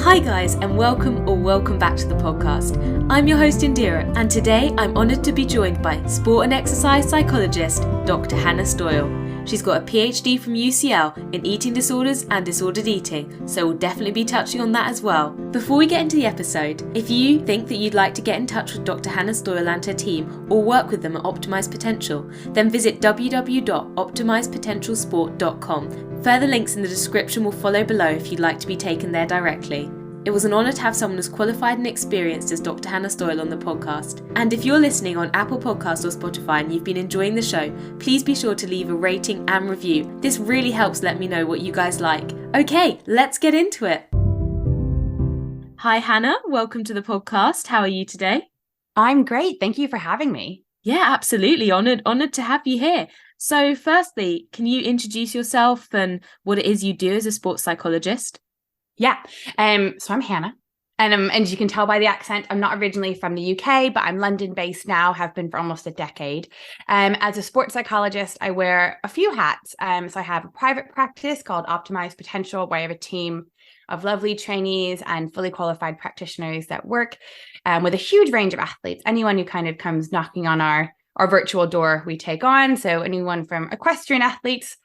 Hi guys, and welcome back to the podcast. I'm your host Indira, and today I'm honoured to be joined by sport and exercise psychologist Dr. Hannah Stoyel. She's got a PhD from UCL in eating disorders and disordered eating, so we'll definitely be touching on that as well. Before we get into the episode, if you think that you'd like to get in touch with Dr. Hannah Stoyel and her team or work with them at Optimise Potential, then visit www.optimisepotentialsport.com. Further links in the description will follow below if you'd like to be taken there directly. It was an honour to have someone as qualified and experienced as Dr. Hannah Stoyel on the podcast. And if you're listening on Apple Podcasts or Spotify and you've been enjoying the show, please be sure to leave a rating and review. This really helps let me know what you guys like. Okay, let's get into it. Hi Hannah, welcome to the podcast. How are you today? I'm great. Thank you for having me. Yeah, absolutely. Honoured to have you here. So firstly, can you introduce yourself and what it is you do as a sports psychologist? Yeah. So I'm Hannah. And as you can tell by the accent, I'm not originally from the UK, but I'm London-based now, have been for almost a decade. As a sports psychologist, I wear a few hats. So I have a private practice called Optimise Potential, where I have a team of lovely trainees and fully qualified practitioners that work with a huge range of athletes. Anyone who kind of comes knocking on our virtual door, we take on. So anyone from equestrian athletes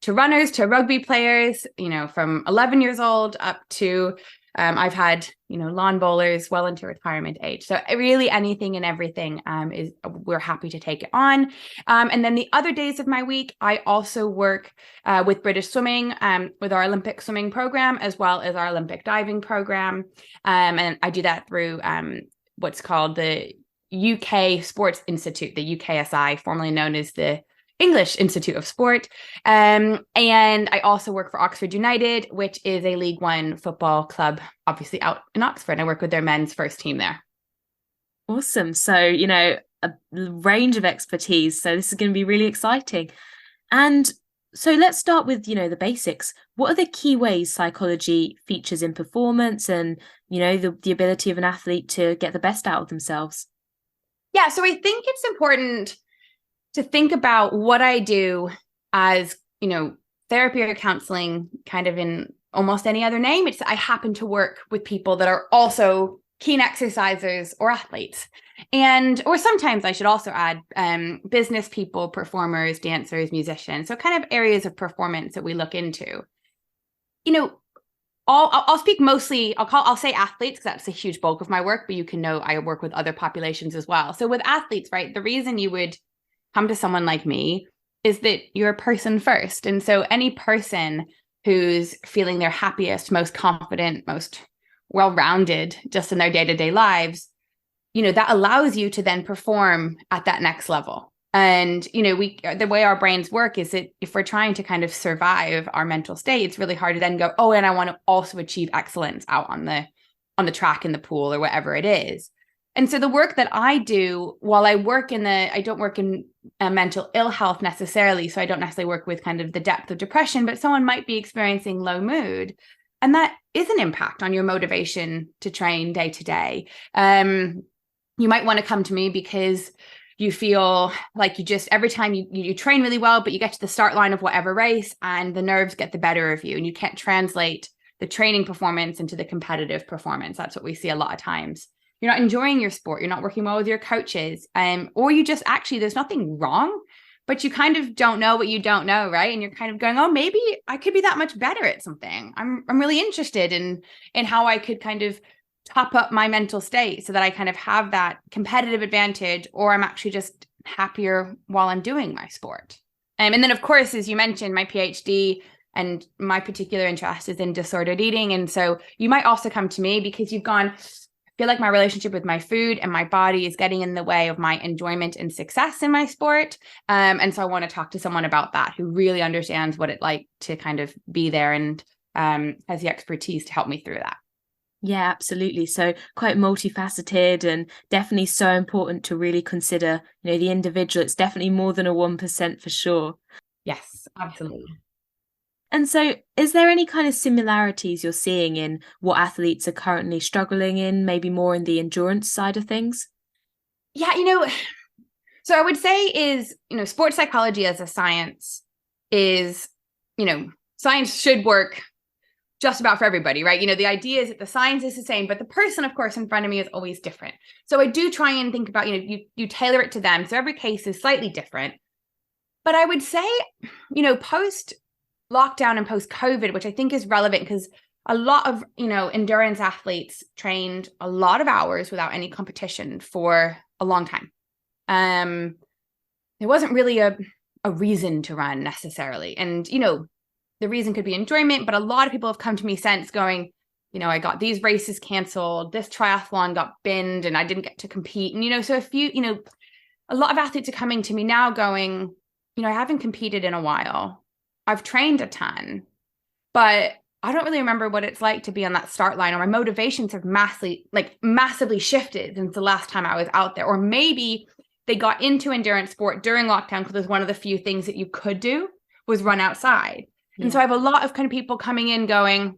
to runners, to rugby players, from 11 years old up to, I've had, lawn bowlers well into retirement age. So really anything and everything we're happy to take it on. And then the other days of my week, I also work with British Swimming, with our Olympic swimming program, as well as our Olympic diving program. And I do that through what's called the UK Sports Institute, the UKSI, formerly known as the English Institute of Sport. And I also work for Oxford United, which is a League One football club, obviously out in Oxford. I work with their men's first team there. Awesome. So, a range of expertise. So this is going to be really exciting. And so let's start with, the basics. What are the key ways psychology features in performance and, the ability of an athlete to get the best out of themselves? Yeah, so I think it's important to think about what I do as, therapy or counseling, kind of in almost any other name. I happen to work with people that are also keen exercisers or athletes. Or sometimes I should also add business people, performers, dancers, musicians. So kind of areas of performance that we look into. I'll speak mostly, I'll say athletes, because that's a huge bulk of my work, but you can know I work with other populations as well. So with athletes, right, the reason you would come to someone like me is that you're a person first. And so any person who's feeling their happiest, most confident, most well-rounded just in their day-to-day lives, that allows you to then perform at that next level. And, the way our brains work is that if we're trying to kind of survive our mental state, it's really hard to then go, oh, and I want to also achieve excellence out on the track, in the pool, or whatever it is. And so the work that I do, while I don't work in mental ill health necessarily, so I don't necessarily work with kind of the depth of depression, but someone might be experiencing low mood, and that is an impact on your motivation to train day to day. You might want to come to me because you feel like every time you train really well, but you get to the start line of whatever race and the nerves get the better of you and you can't translate the training performance into the competitive performance. That's what we see a lot of times. You're not enjoying your sport. You're not working well with your coaches. Or you just there's nothing wrong, but you kind of don't know what you don't know, right? And you're kind of going, oh, maybe I could be that much better at something. I'm really interested in how I could kind of top up my mental state so that I kind of have that competitive advantage, or I'm actually just happier while I'm doing my sport. And then, of course, as you mentioned, my PhD and my particular interest is in disordered eating. And so you might also come to me because you've gone, feel like my relationship with my food and my body is getting in the way of my enjoyment and success in my sport. And so I want to talk to someone about that who really understands what it's like to kind of be there and has the expertise to help me through that. Yeah, absolutely. So quite multifaceted and definitely so important to really consider, the individual. It's definitely more than a 1% for sure. Yes, absolutely. And so is there any kind of similarities you're seeing in what athletes are currently struggling in, maybe more in the endurance side of things? Yeah, so I would say is, sports psychology as a science is, science should work just about for everybody, right? The idea is that the science is the same, but the person, of course, in front of me is always different. So I do try and think about, you tailor it to them. So every case is slightly different. But I would say, post lockdown and post COVID, which I think is relevant because a lot of, endurance athletes trained a lot of hours without any competition for a long time. There wasn't really a reason to run necessarily. And, the reason could be enjoyment, but a lot of people have come to me since going, I got these races canceled, this triathlon got binned and I didn't get to compete. And, so a lot of athletes are coming to me now going, I haven't competed in a while. I've trained a ton, but I don't really remember what it's like to be on that start line, or my motivations have massively shifted since the last time I was out there. Or maybe they got into endurance sport during lockdown because it was one of the few things that you could do was run outside. Yeah. And so I have a lot of kind of people coming in going,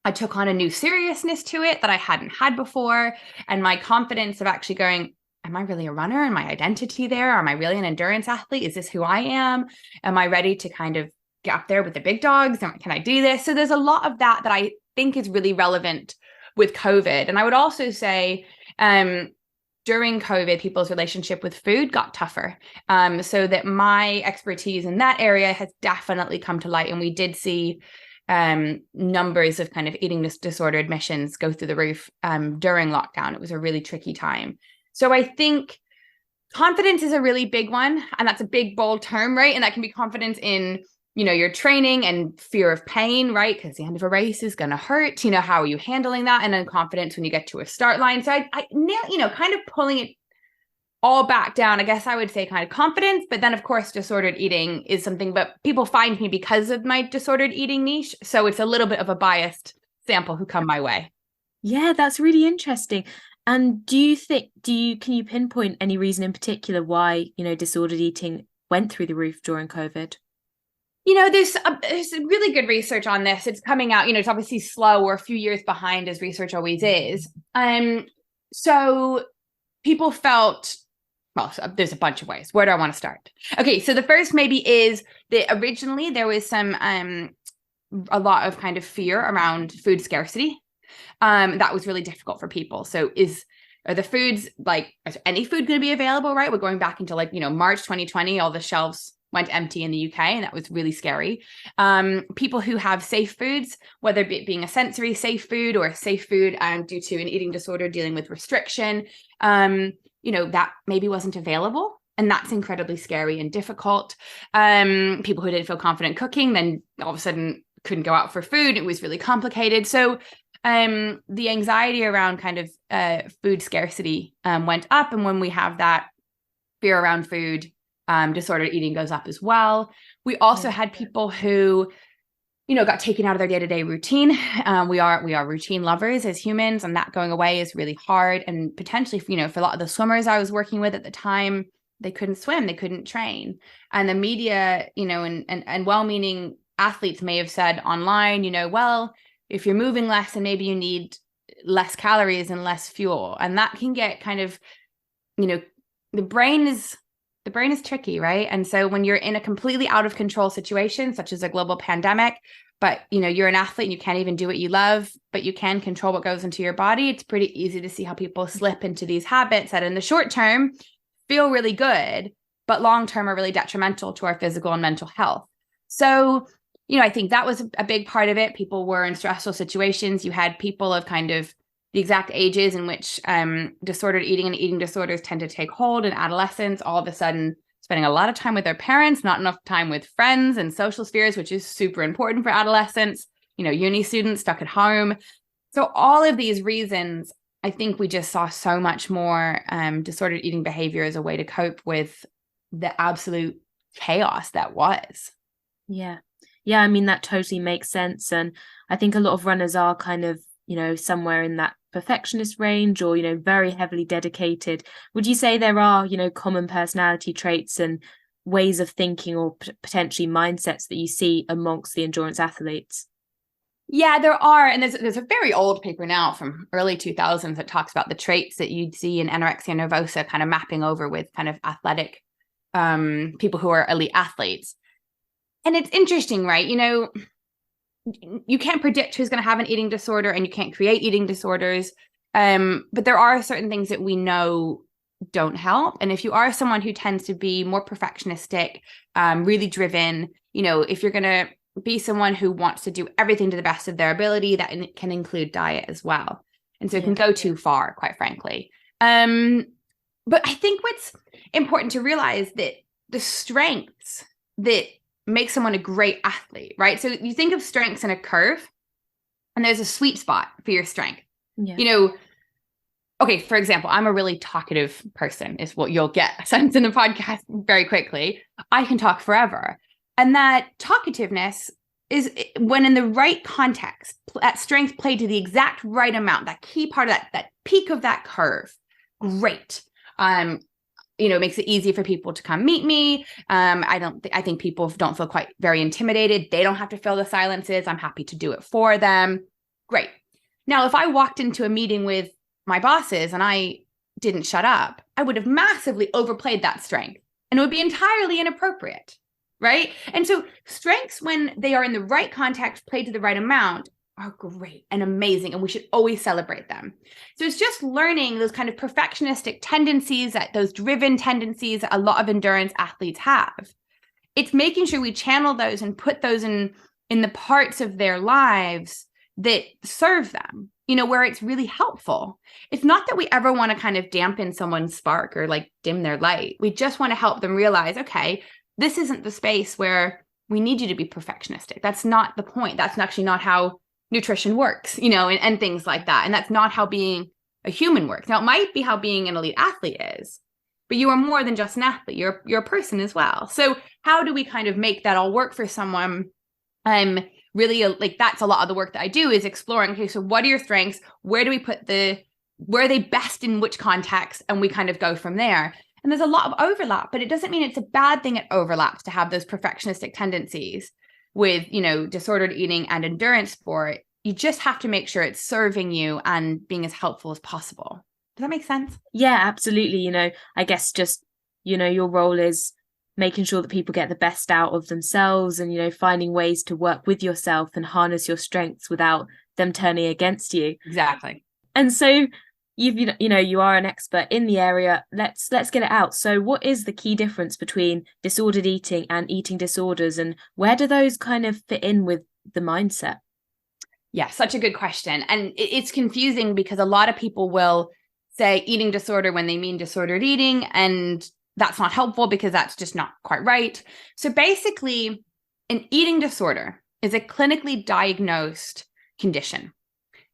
I took on a new seriousness to it that I hadn't had before. And my confidence of actually going, am I really a runner? And my identity there? Am I really an endurance athlete? Is this who I am? Am I ready to kind of get up there with the big dogs? Can I do this? So there's a lot of that I think is really relevant with COVID. And I would also say during COVID, people's relationship with food got tougher. So that my expertise in that area has definitely come to light. And we did see numbers of kind of eating disorder admissions go through the roof during lockdown. It was a really tricky time. So I think confidence is a really big one. And that's a big, bold term, right? And that can be confidence in, your training and fear of pain, right? Because the end of a race is going to hurt. How are you handling that? And then confidence when you get to a start line. So I kind of pulling it all back down, I guess I would say kind of confidence. But then, of course, disordered eating is something, but people find me because of my disordered eating niche. So it's a little bit of a biased sample who come my way. Yeah, that's really interesting. And can you pinpoint any reason in particular why, disordered eating went through the roof during COVID? There's really good research on this. It's coming out, it's obviously slow. We're a few years behind, as research always is. So people felt, there's a bunch of ways. Where do I want to start? Okay, so the first maybe is that originally there was a lot of kind of fear around food scarcity. That was really difficult for people. So are the foods, is any food going to be available, right? We're going back into March 2020, all the shelves went empty in the UK, and that was really scary. People who have safe foods, whether it being a sensory safe food or a safe food due to an eating disorder dealing with restriction, that maybe wasn't available. And that's incredibly scary and difficult. People who didn't feel confident cooking, then all of a sudden couldn't go out for food. It was really complicated. So the anxiety around kind of food scarcity went up. And when we have that fear around food, disordered eating goes up as well. We also had people who, got taken out of their day-to-day routine. We are routine lovers as humans, and that going away is really hard. And potentially, for a lot of the swimmers I was working with at the time, they couldn't swim, they couldn't train. And the media, and well-meaning athletes may have said online, well, if you're moving less, then maybe you need less calories and less fuel. And that can get kind of, the brain is tricky, right? And so when you're in a completely out of control situation, such as a global pandemic, but you're an athlete and you can't even do what you love, but you can control what goes into your body, it's pretty easy to see how people slip into these habits that in the short term feel really good, but long term are really detrimental to our physical and mental health. So, I think that was a big part of it. People were in stressful situations. You had people of kind of the exact ages in which disordered eating and eating disorders tend to take hold in adolescence, all of a sudden spending a lot of time with their parents, not enough time with friends and social spheres, which is super important for adolescents, uni students stuck at home. So all of these reasons, I think we just saw so much more disordered eating behavior as a way to cope with the absolute chaos that was. Yeah. Yeah, I mean, that totally makes sense. And I think a lot of runners are kind of, somewhere in that perfectionist range or, very heavily dedicated. Would you say there are, common personality traits and ways of thinking or potentially mindsets that you see amongst the endurance athletes? Yeah, there are. And there's a very old paper now from early 2000s that talks about the traits that you'd see in anorexia nervosa kind of mapping over with kind of athletic people who are elite athletes. And it's interesting, right? you can't predict who's going to have an eating disorder, and you can't create eating disorders. But there are certain things that we know don't help. And if you are someone who tends to be more perfectionistic, really driven, if you're going to be someone who wants to do everything to the best of their ability, that can include diet as well. And so it can go too far, quite frankly. But I think what's important to realize that the strengths that make someone a great athlete, right? So you think of strengths in a curve, and there's a sweet spot for your strength. Yeah. Okay, for example, I'm a really talkative person, is what you'll get a sense in the podcast very quickly. I can talk forever. And that talkativeness is when in the right context, that strength played to the exact right amount, that key part of that peak of that curve. Great. It makes it easy for people to come meet me. I think people don't feel quite very intimidated. They don't have to fill the silences. I'm happy to do it for them. Great. Now, if I walked into a meeting with my bosses and I didn't shut up, I would have massively overplayed that strength, and it would be entirely inappropriate, right? And so strengths, when they are in the right context, played to the right amount, are great and amazing, and we should always celebrate them. So it's just learning those kind of perfectionistic tendencies, those driven tendencies that a lot of endurance athletes have. It's making sure we channel those and put those in the parts of their lives that serve them, where it's really helpful. It's not that we ever want to kind of dampen someone's spark or like dim their light. We just want to help them realize, okay, this isn't the space where we need you to be perfectionistic. That's not the point. That's actually not how nutrition works, and things like that. And that's not how being a human works. Now, it might be how being an elite athlete is, but you are more than just an athlete. You're a person as well. So how do we kind of make that all work for someone? Really, that's a lot of the work that I do, is exploring, okay, so what are your strengths? Where do we where are they best in which context? And we kind of go from there. And there's a lot of overlap, but it doesn't mean it's a bad thing it overlaps to have those perfectionistic tendencies with, disordered eating and endurance sport. You just have to make sure it's serving you and being as helpful as possible. Does that make sense? Yeah, absolutely. I guess just, your role is making sure that people get the best out of themselves, and, finding ways to work with yourself and harness your strengths without them turning against you. Exactly. And so you are an expert in the area. Let's get it out. So what is the key difference between disordered eating and eating disorders, and where do those kind of fit in with the mindset? Yeah, such a good question. And it's confusing because a lot of people will say eating disorder when they mean disordered eating, and that's not helpful because that's just not quite right. So basically, an eating disorder is a clinically diagnosed condition.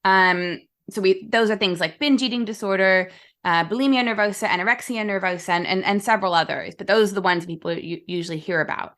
So those are things like binge eating disorder, bulimia nervosa, anorexia nervosa, and several others. But those are the ones people usually hear about.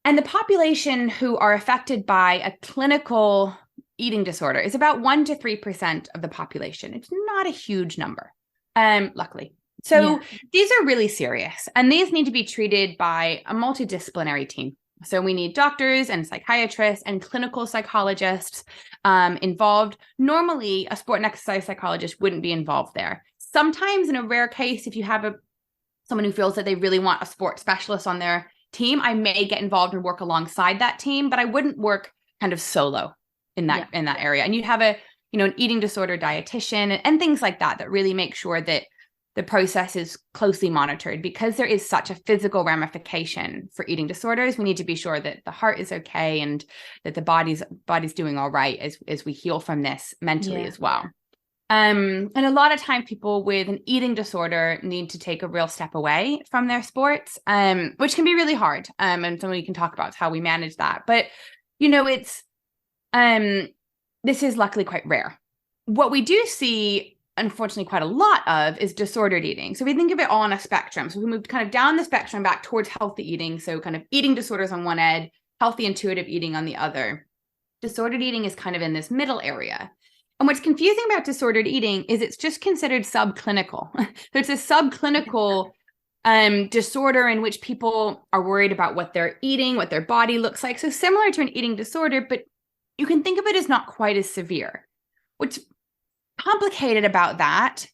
And the population who are affected by a clinical eating disorder is about 1% to 3% of the population. It's not a huge number, luckily. So these are really serious, and these need to be treated by a multidisciplinary team. So we need doctors and psychiatrists and clinical psychologists involved. Normally, a sport and exercise psychologist wouldn't be involved there. Sometimes, in a rare case, if you have someone who feels that they really want a sports specialist on their team, I may get involved and work alongside that team, but I wouldn't work kind of solo in that area. And you'd have an eating disorder dietitian and things like that really make sure that the process is closely monitored, because there is such a physical ramification for eating disorders. We need to be sure that the heart is okay and that the body's doing all right as we heal from this mentally as well. And a lot of time people with an eating disorder need to take a real step away from their sports, which can be really hard. And something we can talk about how we manage that. But, it's this is luckily quite rare. What we do see, unfortunately, quite a lot of is disordered eating. So we think of it all on a spectrum. So we moved kind of down the spectrum back towards healthy eating. So kind of eating disorders on one end, healthy intuitive eating on the other. Disordered eating is kind of in this middle area. And what's confusing about disordered eating is it's just considered subclinical. So it's a subclinical disorder in which people are worried about what they're eating, what their body looks like. So similar to an eating disorder, but you can think of it as not quite as severe. What's complicated about that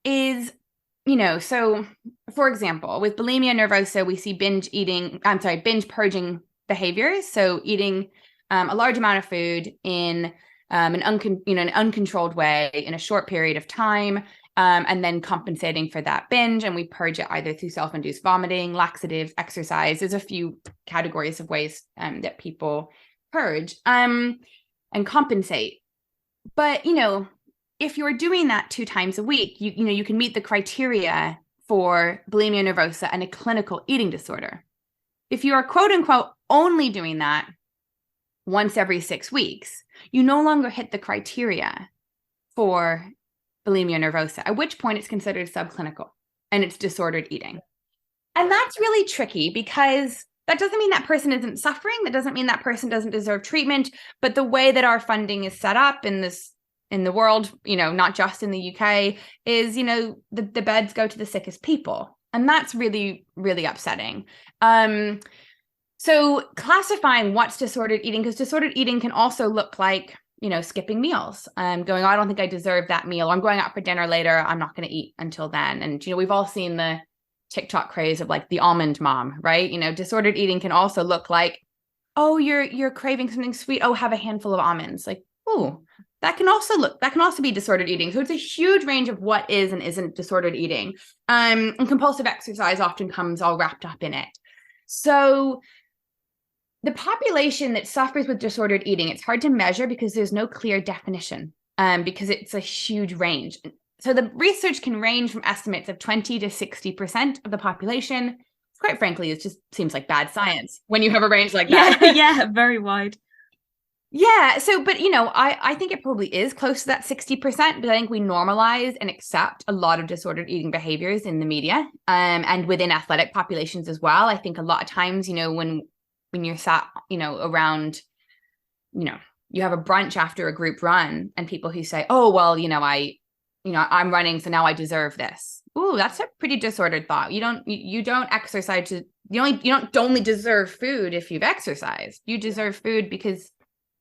is, so for example, with bulimia nervosa, we see binge purging behaviors. So eating a large amount of food in an uncontrolled way in a short period of time, and then compensating for that binge. And we purge it either through self-induced vomiting, laxatives, exercise. There's a few categories of ways that people purge and compensate. But, if you're doing that 2 times a week, you can meet the criteria for bulimia nervosa and a clinical eating disorder. If you are quote unquote only doing that once every 6 weeks, you no longer hit the criteria for bulimia nervosa, at which point it's considered subclinical and it's disordered eating. And that's really tricky because that doesn't mean that person isn't suffering. That doesn't mean that person doesn't deserve treatment. But the way that our funding is set up in the world, not just in the UK, is, the beds go to the sickest people. And that's really, really upsetting. So classifying what's disordered eating, because disordered eating can also look like, skipping meals, going, I don't think I deserve that meal. I'm going out for dinner later. I'm not going to eat until then. And, we've all seen the TikTok craze of like the almond mom, right? Disordered eating can also look like, oh, you're craving something sweet. Oh, have a handful of almonds. Like, oh, that can also be disordered eating. So it's a huge range of what is and isn't disordered eating. And compulsive exercise often comes all wrapped up in it. So the population that suffers with disordered eating, it's hard to measure because there's no clear definition, because it's a huge range. So the research can range from estimates of 20 to 60% of the population. Quite frankly, it just seems like bad science when you have a range like that. Yeah, very wide. Yeah. So, but, I think it probably is close to that 60%, but I think we normalize and accept a lot of disordered eating behaviors in the media, and within athletic populations as well. I think a lot of times, when you're sat, around, you have a brunch after a group run and people who say, oh, well, I'm running, so now I deserve this. Ooh, that's a pretty disordered thought. You don't exercise you don't only deserve food if you've exercised. You deserve food because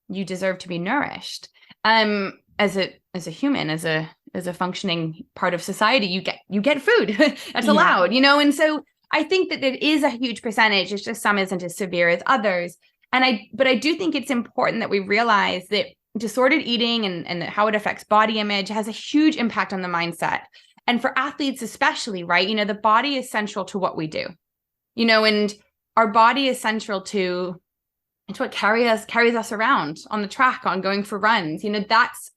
you deserve to be nourished. As a human, as a functioning part of society, you get food. That's allowed, and so I think that it is a huge percentage. It's just some isn't as severe as others. But I do think it's important that we realize that disordered eating and how it affects body image has a huge impact on the mindset. And for athletes especially, right? The body is central to what we do, and our body is central to, it's what carries us around on the track, on going for runs. That's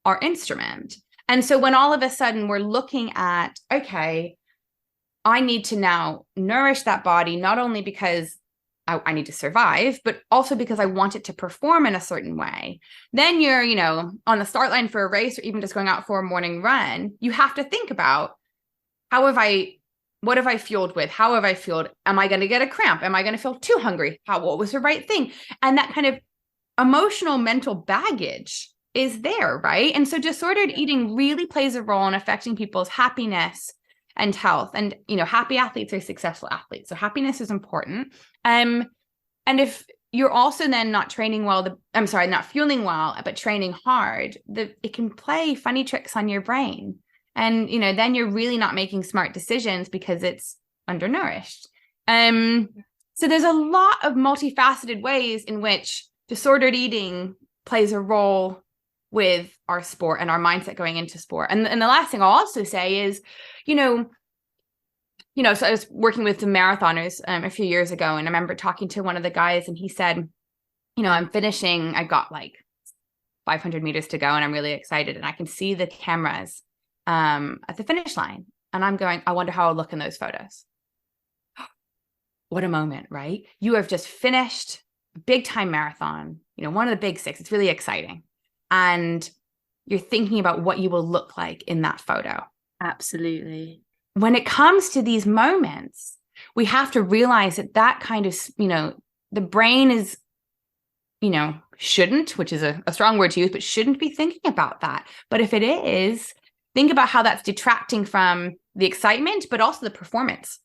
our instrument. And so when all of a sudden we're looking at, okay, I need to now nourish that body, not only because I need to survive, but also because I want it to perform in a certain way. Then you're, on the start line for a race or even just going out for a morning run, you have to think about what have I fueled with? How have I fueled? Am I going to get a cramp? Am I going to feel too hungry? What was the right thing? And that kind of emotional, mental baggage is there, right? And so disordered eating really plays a role in affecting people's happiness and health. And, happy athletes are successful athletes. So happiness is important. And if you're also then not training well, not fueling well, but training hard, it can play funny tricks on your brain. And, then you're really not making smart decisions because it's undernourished. So there's a lot of multifaceted ways in which disordered eating plays a role with our sport and our mindset going into sport. And the last thing I'll also say is, so I was working with some marathoners a few years ago, and I remember talking to one of the guys, and he said, I'm finishing, I got like 500 meters to go, and I'm really excited, and I can see the cameras at the finish line, and I'm going, I wonder how I'll look in those photos. What a moment, right? You have just finished a big time marathon, one of the big 6. It's really exciting. And you're thinking about what you will look like in that photo. Absolutely. When it comes to these moments, we have to realize that kind of, the brain is, shouldn't, which is a strong word to use, but shouldn't be thinking about that. But if it is, think about how that's detracting from the excitement, but also the performance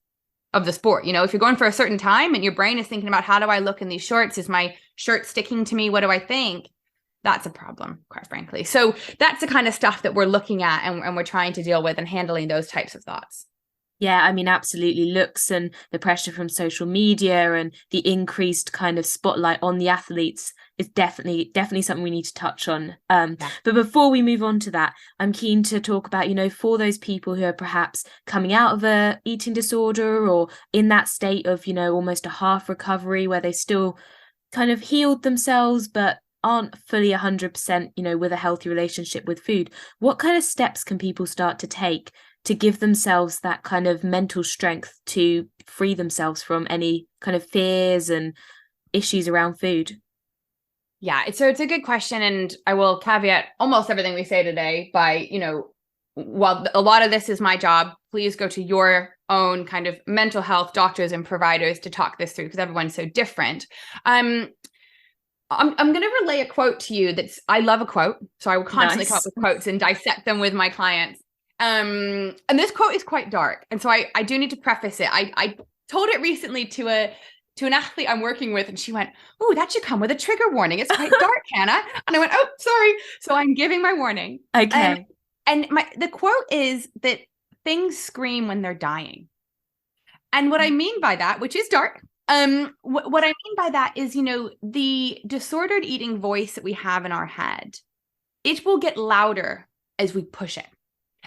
of the sport. If you're going for a certain time and your brain is thinking about, how do I look in these shorts? Is my shirt sticking to me? What do I think? That's a problem, quite frankly. So that's the kind of stuff that we're looking at and we're trying to deal with and handling those types of thoughts. Yeah, I mean, absolutely. Looks and the pressure from social media and the increased kind of spotlight on the athletes is definitely something we need to touch on. Yeah. But before we move on to that, I'm keen to talk about, for those people who are perhaps coming out of a eating disorder or in that state of, almost a half recovery where they still kind of healed themselves, but aren't fully 100%, with a healthy relationship with food. What kind of steps can people start to take to give themselves that kind of mental strength to free themselves from any kind of fears and issues around food? Yeah, so it's a good question. And I will caveat almost everything we say today by, while a lot of this is my job, please go to your own kind of mental health doctors and providers to talk this through because everyone's so different. I'm going to relay a quote to you I love a quote. So I will constantly come up with quotes and dissect them with my clients. And this quote is quite dark. And so I do need to preface it. I told it recently to an athlete I'm working with, and she went, "Oh, that should come with a trigger warning. It's quite dark, Hannah." And I went, "Oh, sorry." So I'm giving my warning. Okay. And the quote is that things scream when they're dying. And what I mean by that, which is dark, what I mean by that is, the disordered eating voice that we have in our head, it will get louder as we push it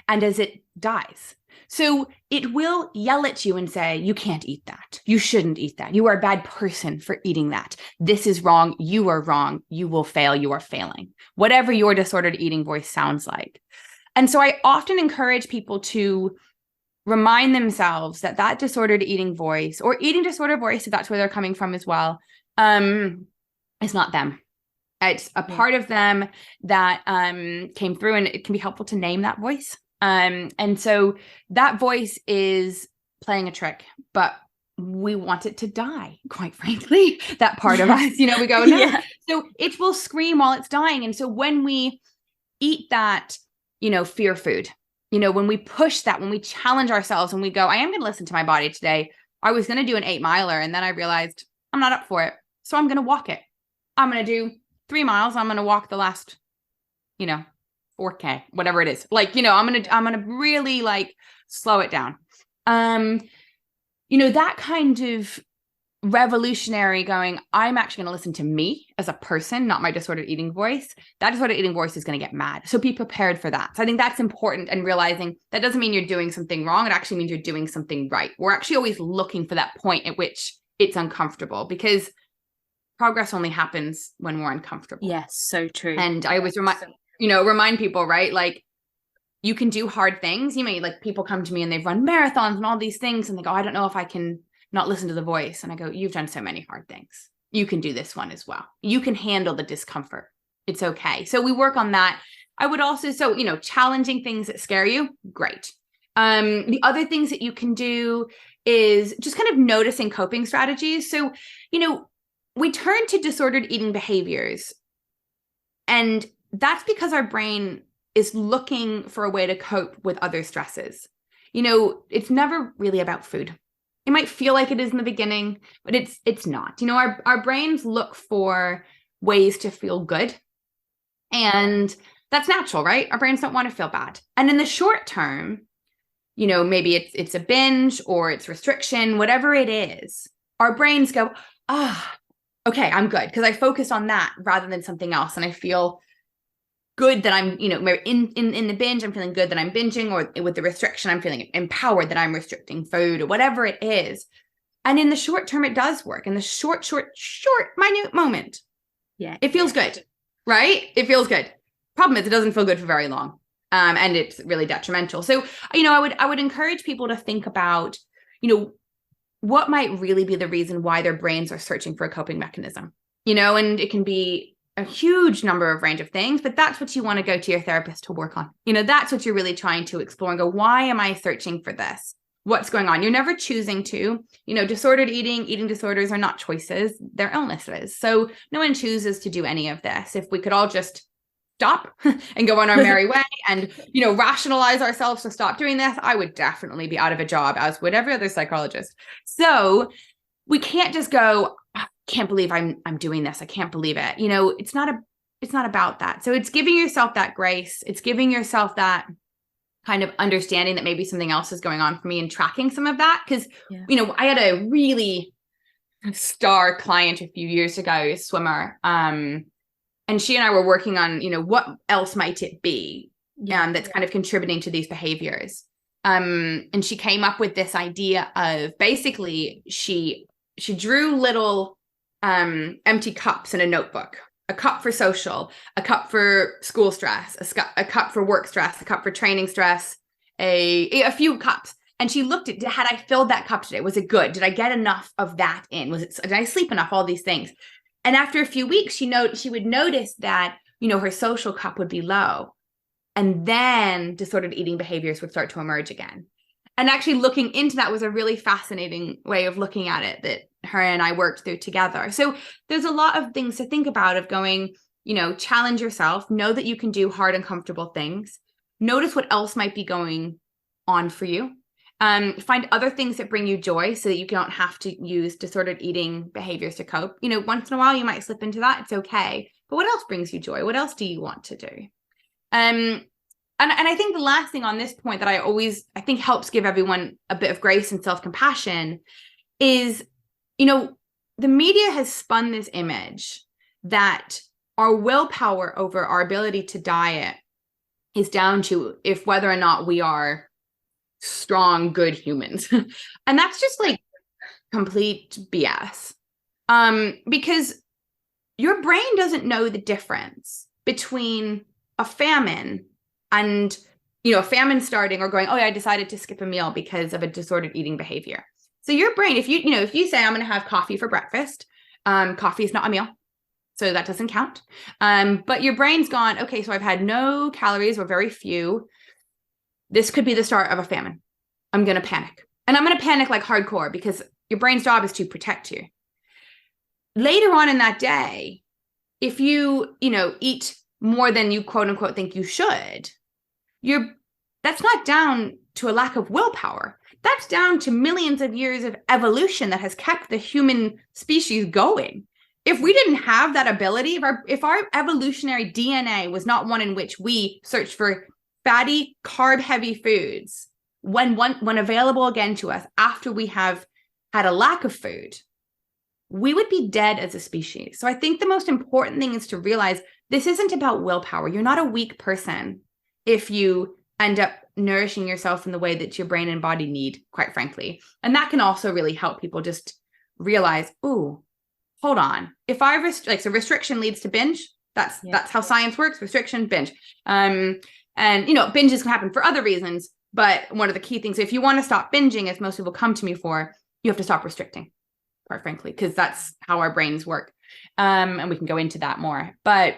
and as it dies. So it will yell at you and say, "You can't eat that. You shouldn't eat that. You are a bad person for eating that. This is wrong. You are wrong. You will fail. You are failing." Whatever your disordered eating voice sounds like. And so I often encourage people to remind themselves that disordered eating voice or eating disorder voice, if that's where they're coming from as well, is not them. It's a part of them that came through, and it can be helpful to name that voice. And so that voice is playing a trick, but we want it to die, quite frankly, that part of us, we go, no. Yeah. So it will scream while it's dying. And so when we eat that, fear food, when we push that, when we challenge ourselves and we go, "I am going to listen to my body today. I was going to do an 8-miler. And then I realized I'm not up for it. So I'm going to walk it. I'm going to do 3 miles. I'm going to walk the last, 4K, whatever it is. I'm going to really slow it down." That kind of revolutionary going, "I'm actually going to listen to me as a person, not my disordered eating voice." That disordered eating voice is going to get mad. So be prepared for that. So I think that's important, and realizing that doesn't mean you're doing something wrong. It actually means you're doing something right. We're actually always looking for that point at which it's uncomfortable, because progress only happens when we're uncomfortable. Yes, so true. And I always remind people, right? You can do hard things. People come to me and they've run marathons and all these things, and they go, "I don't know if I can not listen to the voice." And I go, "You've done so many hard things. You can do this one as well. You can handle the discomfort. It's okay." So we work on that. I would also, challenging things that scare you, great. The other things that you can do is just kind of noticing coping strategies. So, we turn to disordered eating behaviors, and that's because our brain is looking for a way to cope with other stresses. It's never really about food. It might feel like it is in the beginning, but it's not. Our brains look for ways to feel good. And that's natural, right? Our brains don't want to feel bad. And in the short term, maybe it's a binge or it's restriction, whatever it is, our brains go, "Okay, I'm good," because I focus on that rather than something else. And I feel good that I'm, in the binge, I'm feeling good that I'm binging, or with the restriction, I'm feeling empowered that I'm restricting food, or whatever it is. And in the short term, it does work. In the short, minute moment, it feels good, right? It feels good. Problem is, it doesn't feel good for very long. And it's really detrimental. So, I would encourage people to think about, what might really be the reason why their brains are searching for a coping mechanism, and it can be a huge number of range of things, but that's what you want to go to your therapist to work on. That's what you're really trying to explore and go, "Why am I searching for this? What's going on?" You're never choosing to, disordered eating disorders are not choices, they're illnesses. So no one chooses to do any of this. If we could all just stop and go on our merry way and, rationalize ourselves to stop doing this, I would definitely be out of a job, as would every other psychologist. So we can't just go, "Can't believe I'm doing this. I can't believe it." It's not about that. So it's giving yourself that grace. It's giving yourself that kind of understanding that maybe something else is going on for me and tracking some of that. Because, Yeah. you know, I had a really star client a few years ago, a swimmer. And she and I were working on, you know, what else might it be that's kind of contributing to these behaviors. And she came up with this idea of basically she drew little empty cups in a notebook. A cup for social, a cup for school stress, a cup for work stress, a cup for training stress, a few cups. And she looked at, had I filled that cup today? Was it good? Did I get enough of that in? Did I sleep enough? All these things. And after a few weeks, she would notice that, you know, her social cup would be low. And then disordered eating behaviors would start to emerge again. And actually looking into that was a really fascinating way of looking at it that her and I worked through together. So there's a lot of things to think about of going, you know, challenge yourself, know that you can do hard, uncomfortable things, notice what else might be going on for you. Find other things that bring you joy so that you don't have to use disordered eating behaviors to cope. You know, once in a while you might slip into that. It's okay. But what else brings you joy? What else do you want to do? And I think the last thing on this point that I think helps give everyone a bit of grace and self-compassion is, you know, the media has spun this image that our willpower over our ability to diet is down to if whether or not we are strong, good humans. And that's just like complete BS. Because your brain doesn't know the difference between a famine and, you know, a famine starting or going, oh, yeah, I decided to skip a meal because of a disordered eating behavior. So your brain, if you say I'm going to have coffee for breakfast, coffee is not a meal. So that doesn't count. But your brain's gone, okay, so I've had no calories or very few. This could be the start of a famine. I'm going to panic. And I'm going to panic like hardcore because your brain's job is to protect you. Later on in that day, if you eat more than you quote unquote think you should, that's not down to a lack of willpower. That's down to millions of years of evolution that has kept the human species going. If we didn't have that ability, if our evolutionary DNA was not one in which we searched for fatty, carb-heavy foods when available again to us after we have had a lack of food, we would be dead as a species. So I think the most important thing is to realize this isn't about willpower. You're not a weak person if you end up nourishing yourself in the way that your brain and body need, quite frankly. And that can also really help people just realize, ooh, hold on. If I so restriction leads to binge. That's how science works. Restriction, binge. And binges can happen for other reasons. But one of the key things, if you want to stop binging, as most people come to me for, you have to stop restricting, quite frankly, because that's how our brains work. And we can go into that more. But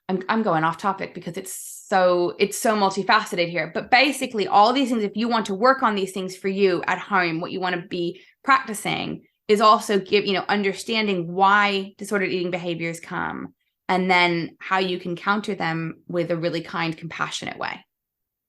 I'm going off topic because it's so multifaceted here. But basically, all these things, if you want to work on these things for you at home, what you want to be practicing is also understanding why disordered eating behaviors come, and then how you can counter them with a really kind, compassionate way.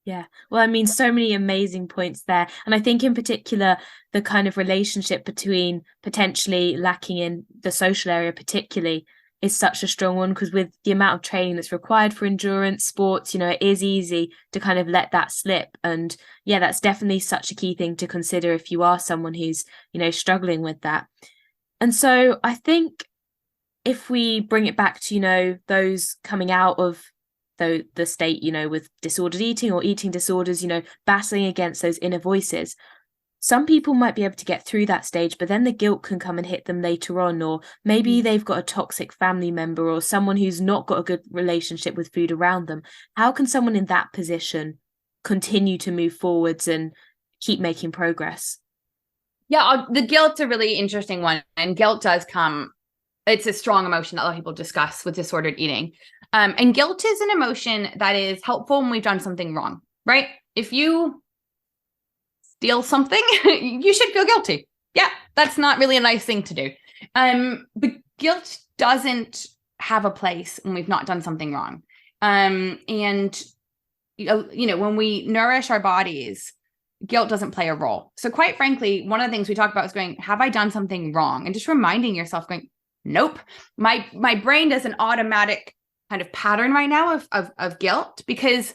Yeah. Well, I mean, so many amazing points there. And I think in particular, the kind of relationship between potentially lacking in the social area particularly is such a strong one, because with the amount of training that's required for endurance sports, it is easy to kind of let that slip. And yeah, that's definitely such a key thing to consider if you are someone who's, struggling with that. And so I think if we bring it back to, those coming out of the state, with disordered eating or eating disorders, battling against those inner voices, some people might be able to get through that stage, but then the guilt can come and hit them later on, or maybe they've got a toxic family member or someone who's not got a good relationship with food around them. How can someone in that position continue to move forwards and keep making progress? Yeah, the guilt's a really interesting one, and guilt does come. It's a strong emotion that a lot of people discuss with disordered eating. And guilt is an emotion that is helpful when we've done something wrong, right? If you steal something, you should feel guilty. Yeah, that's not really a nice thing to do. But guilt doesn't have a place when we've not done something wrong. And, when we nourish our bodies, guilt doesn't play a role. So quite frankly, one of the things we talk about is going, have I done something wrong? And just reminding yourself going, nope. My brain does an automatic kind of pattern right now of guilt, because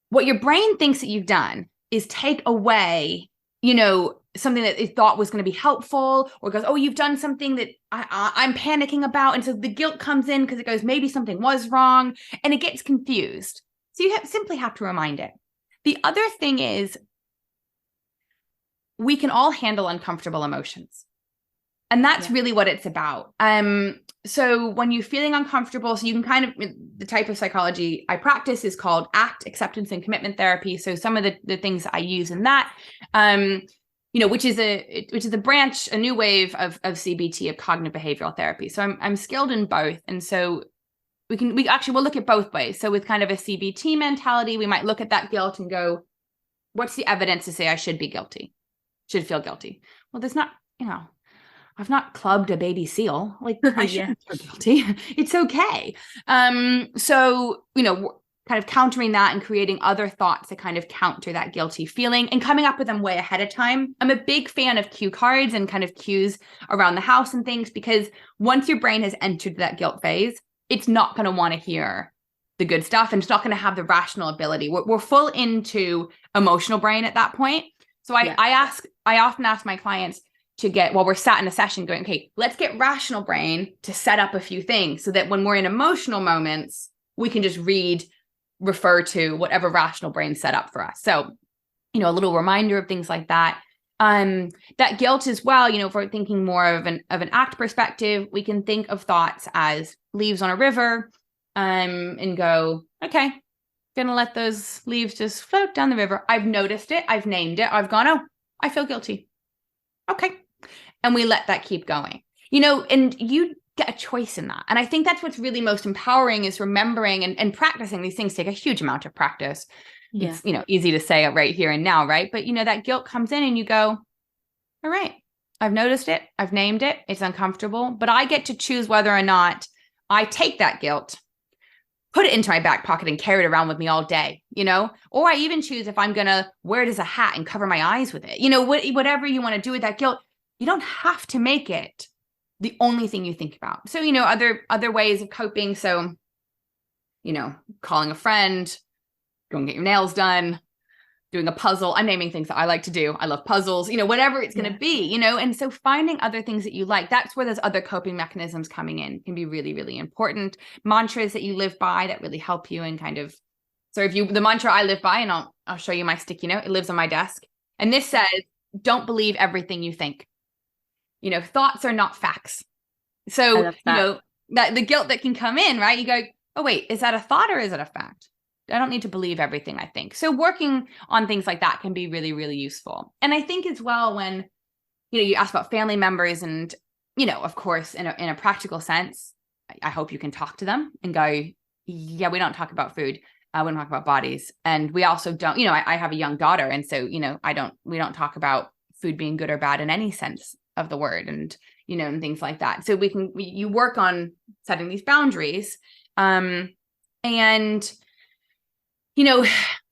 what your brain thinks that you've done is take away, something that it thought was going to be helpful, or goes, oh, you've done something that I'm panicking about. And so the guilt comes in because it goes, maybe something was wrong, and it gets confused. So you simply have to remind it. The other thing is, we can all handle uncomfortable emotions. And that's really what it's about. So when you're feeling uncomfortable, so you can the type of psychology I practice is called ACT, acceptance and commitment therapy. So some of the things I use in that, which is a branch, a new wave of CBT, of cognitive behavioral therapy. So I'm skilled in both. And so we'll look at both ways. So with kind of a CBT mentality, we might look at that guilt and go, what's the evidence to say I should be guilty? Should feel guilty? Well, there's not, I've not clubbed a baby seal. Like, I shouldn't feel guilty. It's okay. So, kind of countering that and creating other thoughts to kind of counter that guilty feeling and coming up with them way ahead of time. I'm a big fan of cue cards and kind of cues around the house and things, because once your brain has entered that guilt phase, it's not going to want to hear the good stuff, and it's not going to have the rational ability. We're full into emotional brain at that point. So I often ask my clients to get, while we're sat in a session, going, okay, let's get rational brain to set up a few things so that when we're in emotional moments, we can just refer to whatever rational brain set up for us. So, a little reminder of things like that. That guilt as well, if we're thinking more of an ACT perspective, we can think of thoughts as leaves on a river, and go, okay, gonna let those leaves just float down the river. I've noticed it. I've named it. I've gone, oh, I feel guilty. Okay. And we let that keep going, and you get a choice in that. And I think that's what's really most empowering, is remembering and practicing. These things take a huge amount of practice. Yeah. It's, easy to say it right here and now, right? But, that guilt comes in and you go, all right, I've noticed it. I've named it. It's uncomfortable, but I get to choose whether or not I take that guilt, put it into my back pocket and carry it around with me all day, or I even choose if I'm going to wear it as a hat and cover my eyes with it, whatever you want to do with that guilt. You don't have to make it the only thing you think about. So, other ways of coping. So, calling a friend, go and get your nails done, doing a puzzle. I'm naming things that I like to do. I love puzzles, whatever it's going to be, and so finding other things that you like, that's where those other coping mechanisms coming in can be really, really important. Mantras that you live by that really help you, and kind of, so the mantra I live by, and I'll show you my sticky note, it lives on my desk. And this says, don't believe everything you think. Thoughts are not facts. So, that the guilt that can come in, right? You go, oh, wait, is that a thought or is it a fact? I don't need to believe everything I think. So working on things like that can be really, really useful. And I think as well, when, you ask about family members and, of course, in a practical sense, I hope you can talk to them and go, yeah, we don't talk about food. We don't talk about bodies. And we also don't, I have a young daughter. And so, we don't talk about food being good or bad in any sense of the word, and, and things like that. So you work on setting these boundaries. And,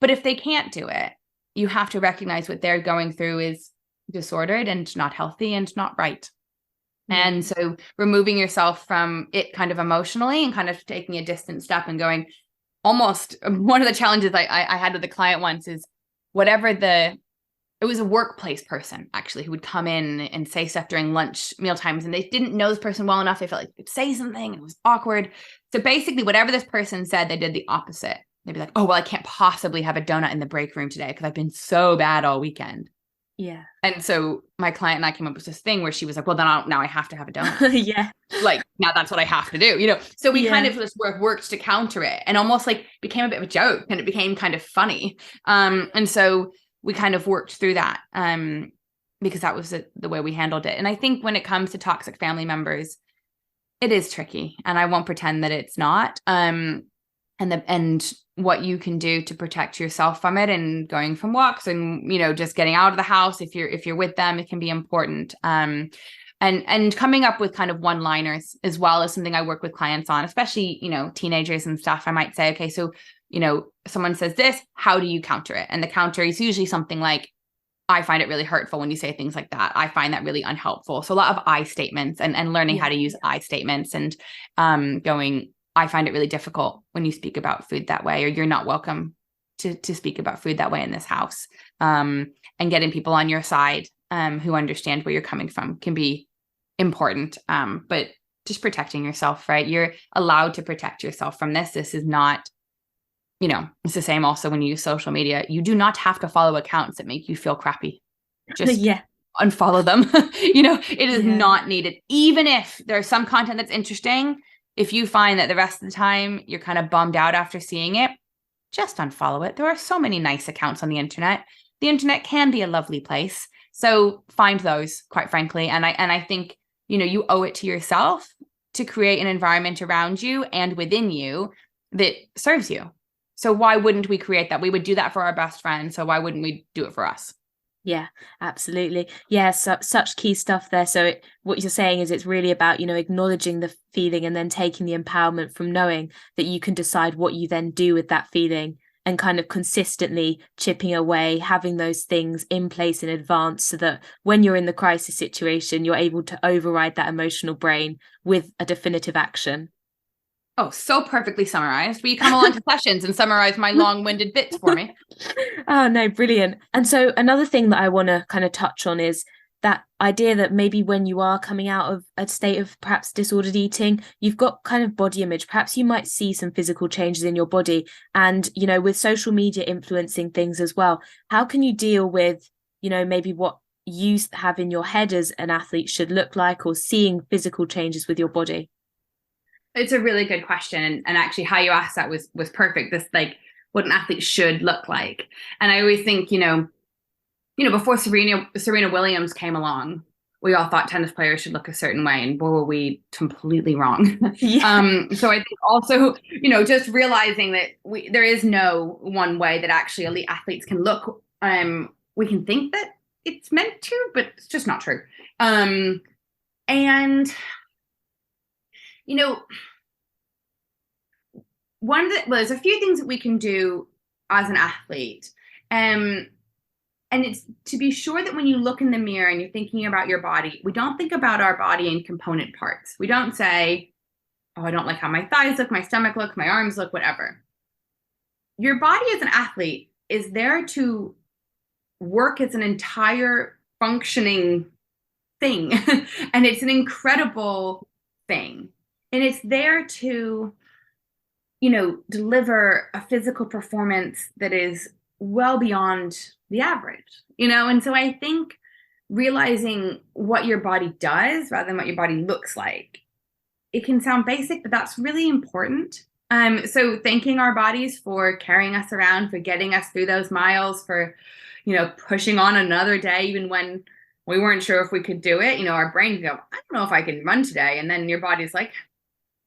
but if they can't do it, you have to recognize what they're going through is disordered and not healthy and not right. Mm-hmm. And so removing yourself from it kind of emotionally and kind of taking a distant step and going, almost one of the challenges I had with a client once is it was a workplace person actually who would come in and say stuff during lunch meal times, and they didn't know this person well enough. They felt like they could say something and it was awkward. So basically whatever this person said, they did the opposite. They'd be like, oh, well, I can't possibly have a donut in the break room today because I've been so bad all weekend. Yeah. And so my client and I came up with this thing where she was like, well, then now I have to have a donut. Yeah. Like, now that's what I have to do, So we kind of just worked to counter it, and almost like became a bit of a joke, and it became kind of funny. And so we kind of worked through that because that was the way we handled it. And I think when it comes to toxic family members, it is tricky, and I won't pretend that it's not. And what you can do to protect yourself from it, and going from walks and, just getting out of the house. If you're with them, it can be important. And coming up with kind of one-liners as well is something I work with clients on, especially, teenagers and stuff. I might say, okay, so, someone says this, how do you counter it? And the counter is usually something like, I find it really hurtful when you say things like that. I find that really unhelpful. So a lot of I statements and learning how to use I statements, and going, I find it really difficult when you speak about food that way, or you're not welcome to speak about food that way in this house. And getting people on your side who understand where you're coming from can be important. But just protecting yourself, right? You're allowed to protect yourself from this. This is not, it's the same also when you use social media. You do not have to follow accounts that make you feel crappy. Just unfollow them. It is not needed. Even if there's some content that's interesting, if you find that the rest of the time you're kind of bummed out after seeing it, just unfollow it. There are so many nice accounts on the internet. The internet can be a lovely place. So find those, quite frankly. And I think, you owe it to yourself to create an environment around you and within you that serves you. So why wouldn't we create that? We would do that for our best friend. So why wouldn't we do it for us? Yeah, absolutely. Yeah, such key stuff there. So what you're saying is it's really about, acknowledging the feeling and then taking the empowerment from knowing that you can decide what you then do with that feeling, and kind of consistently chipping away, having those things in place in advance so that when you're in the crisis situation, you're able to override that emotional brain with a definitive action. Oh, so perfectly summarized. Will you come along to sessions and summarize my long-winded bits for me? Oh, no, brilliant. And so another thing that I want to kind of touch on is that idea that maybe when you are coming out of a state of perhaps disordered eating, you've got kind of body image. Perhaps you might see some physical changes in your body. And, with social media influencing things as well, how can you deal with, maybe what you have in your head as an athlete should look like, or seeing physical changes with your body? It's a really good question. And actually how you asked that was perfect. This, like, what an athlete should look like. And I always think, before Serena Williams came along, we all thought tennis players should look a certain way, and boy, were we completely wrong. So I think also, just realizing that there is no one way that actually elite athletes can look. We can think that it's meant to, but it's just not true. There's a few things that we can do as an athlete. And it's to be sure that when you look in the mirror and you're thinking about your body, we don't think about our body in component parts. We don't say, oh, I don't like how my thighs look, my stomach look, my arms look, whatever. Your body as an athlete is there to work as an entire functioning thing. And it's an incredible thing. And it's there to, deliver a physical performance that is well beyond the average, And so I think realizing what your body does rather than what your body looks like, it can sound basic, but that's really important. So thanking our bodies for carrying us around, for getting us through those miles, for, pushing on another day, even when we weren't sure if we could do it. Our brain can go, I don't know if I can run today. And then your body's like,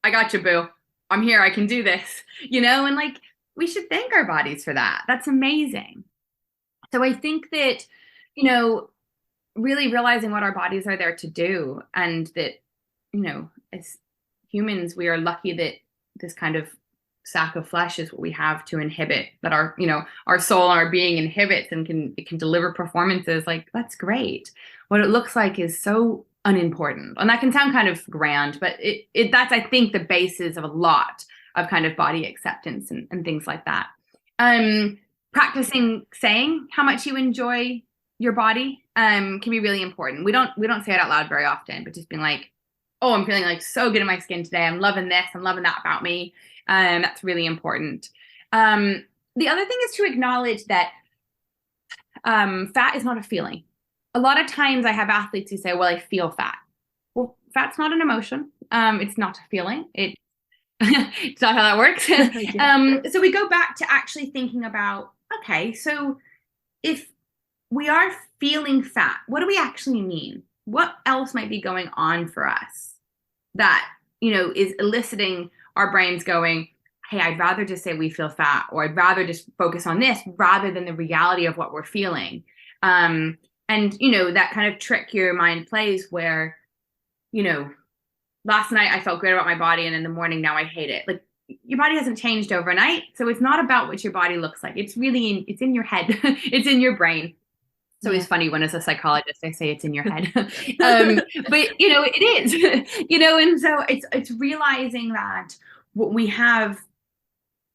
I got you, boo. I'm here. I can do this, and like, we should thank our bodies for that. That's amazing. So I think that, really realizing what our bodies are there to do, and that, as humans, we are lucky that this kind of sack of flesh is what we have to inhibit, that our soul and our being inhibits and it can deliver performances. Like, that's great. What it looks like is so unimportant. And that can sound kind of grand, but that's, I think, the basis of a lot of kind of body acceptance and things like that. Practicing saying how much you enjoy your body can be really important. We don't say it out loud very often, but just being like, oh, I'm feeling like so good in my skin today. I'm loving this. I'm loving that about me. That's really important. The other thing is to acknowledge that fat is not a feeling. A lot of times I have athletes who say, well, I feel fat. Well, fat's not an emotion. It's not a feeling. It's not how that works. So we go back to actually thinking about, okay, so if we are feeling fat, what do we actually mean? What else might be going on for us that, is eliciting our brains going, hey, I'd rather just say we feel fat, or I'd rather just focus on this rather than the reality of what we're feeling. And, that kind of trick your mind plays where, last night I felt great about my body, and in the morning now I hate it. Like, your body hasn't changed overnight. So it's not about what your body looks like. It's really it's in your head. It's in your brain. It's always funny when as a psychologist, I say it's in your head. But, it is, and so it's realizing that what we have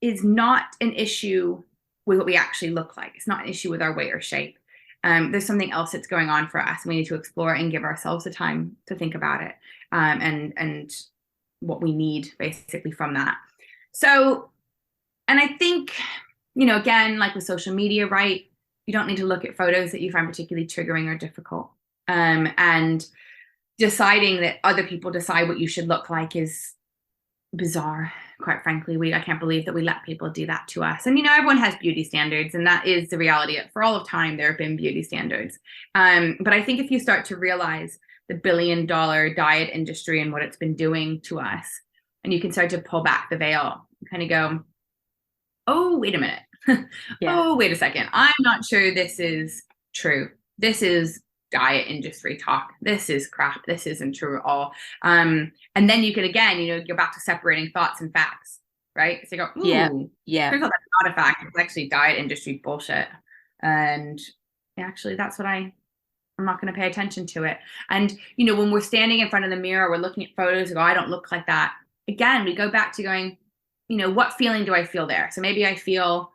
is not an issue with what we actually look like. It's not an issue with our weight or shape. There's something else that's going on for us. We need to explore and give ourselves the time to think about it, and what we need basically from that. So, and I think, again, like with social media, right? You don't need to look at photos that you find particularly triggering or difficult. And deciding that other people decide what you should look like is bizarre, quite frankly. I can't believe that we let people do that to us. And everyone has beauty standards, and that is the reality. For all of time, there have been beauty standards. But I think if you start to realize the billion-dollar diet industry and what it's been doing to us, and you can start to pull back the veil, kind of go, oh, wait a minute. Oh, wait a second. I'm not sure this is true. This is diet industry talk. This is crap. This isn't true at all. And then you can, again, go back to separating thoughts and facts, right? So you go, ooh, turns out that's not a fact. It's actually diet industry bullshit. And actually, that's what I'm not going to pay attention to it. And, when we're standing in front of the mirror, we're looking at photos and go, I don't look like that. Again, we go back to going, what feeling do I feel there? So maybe I feel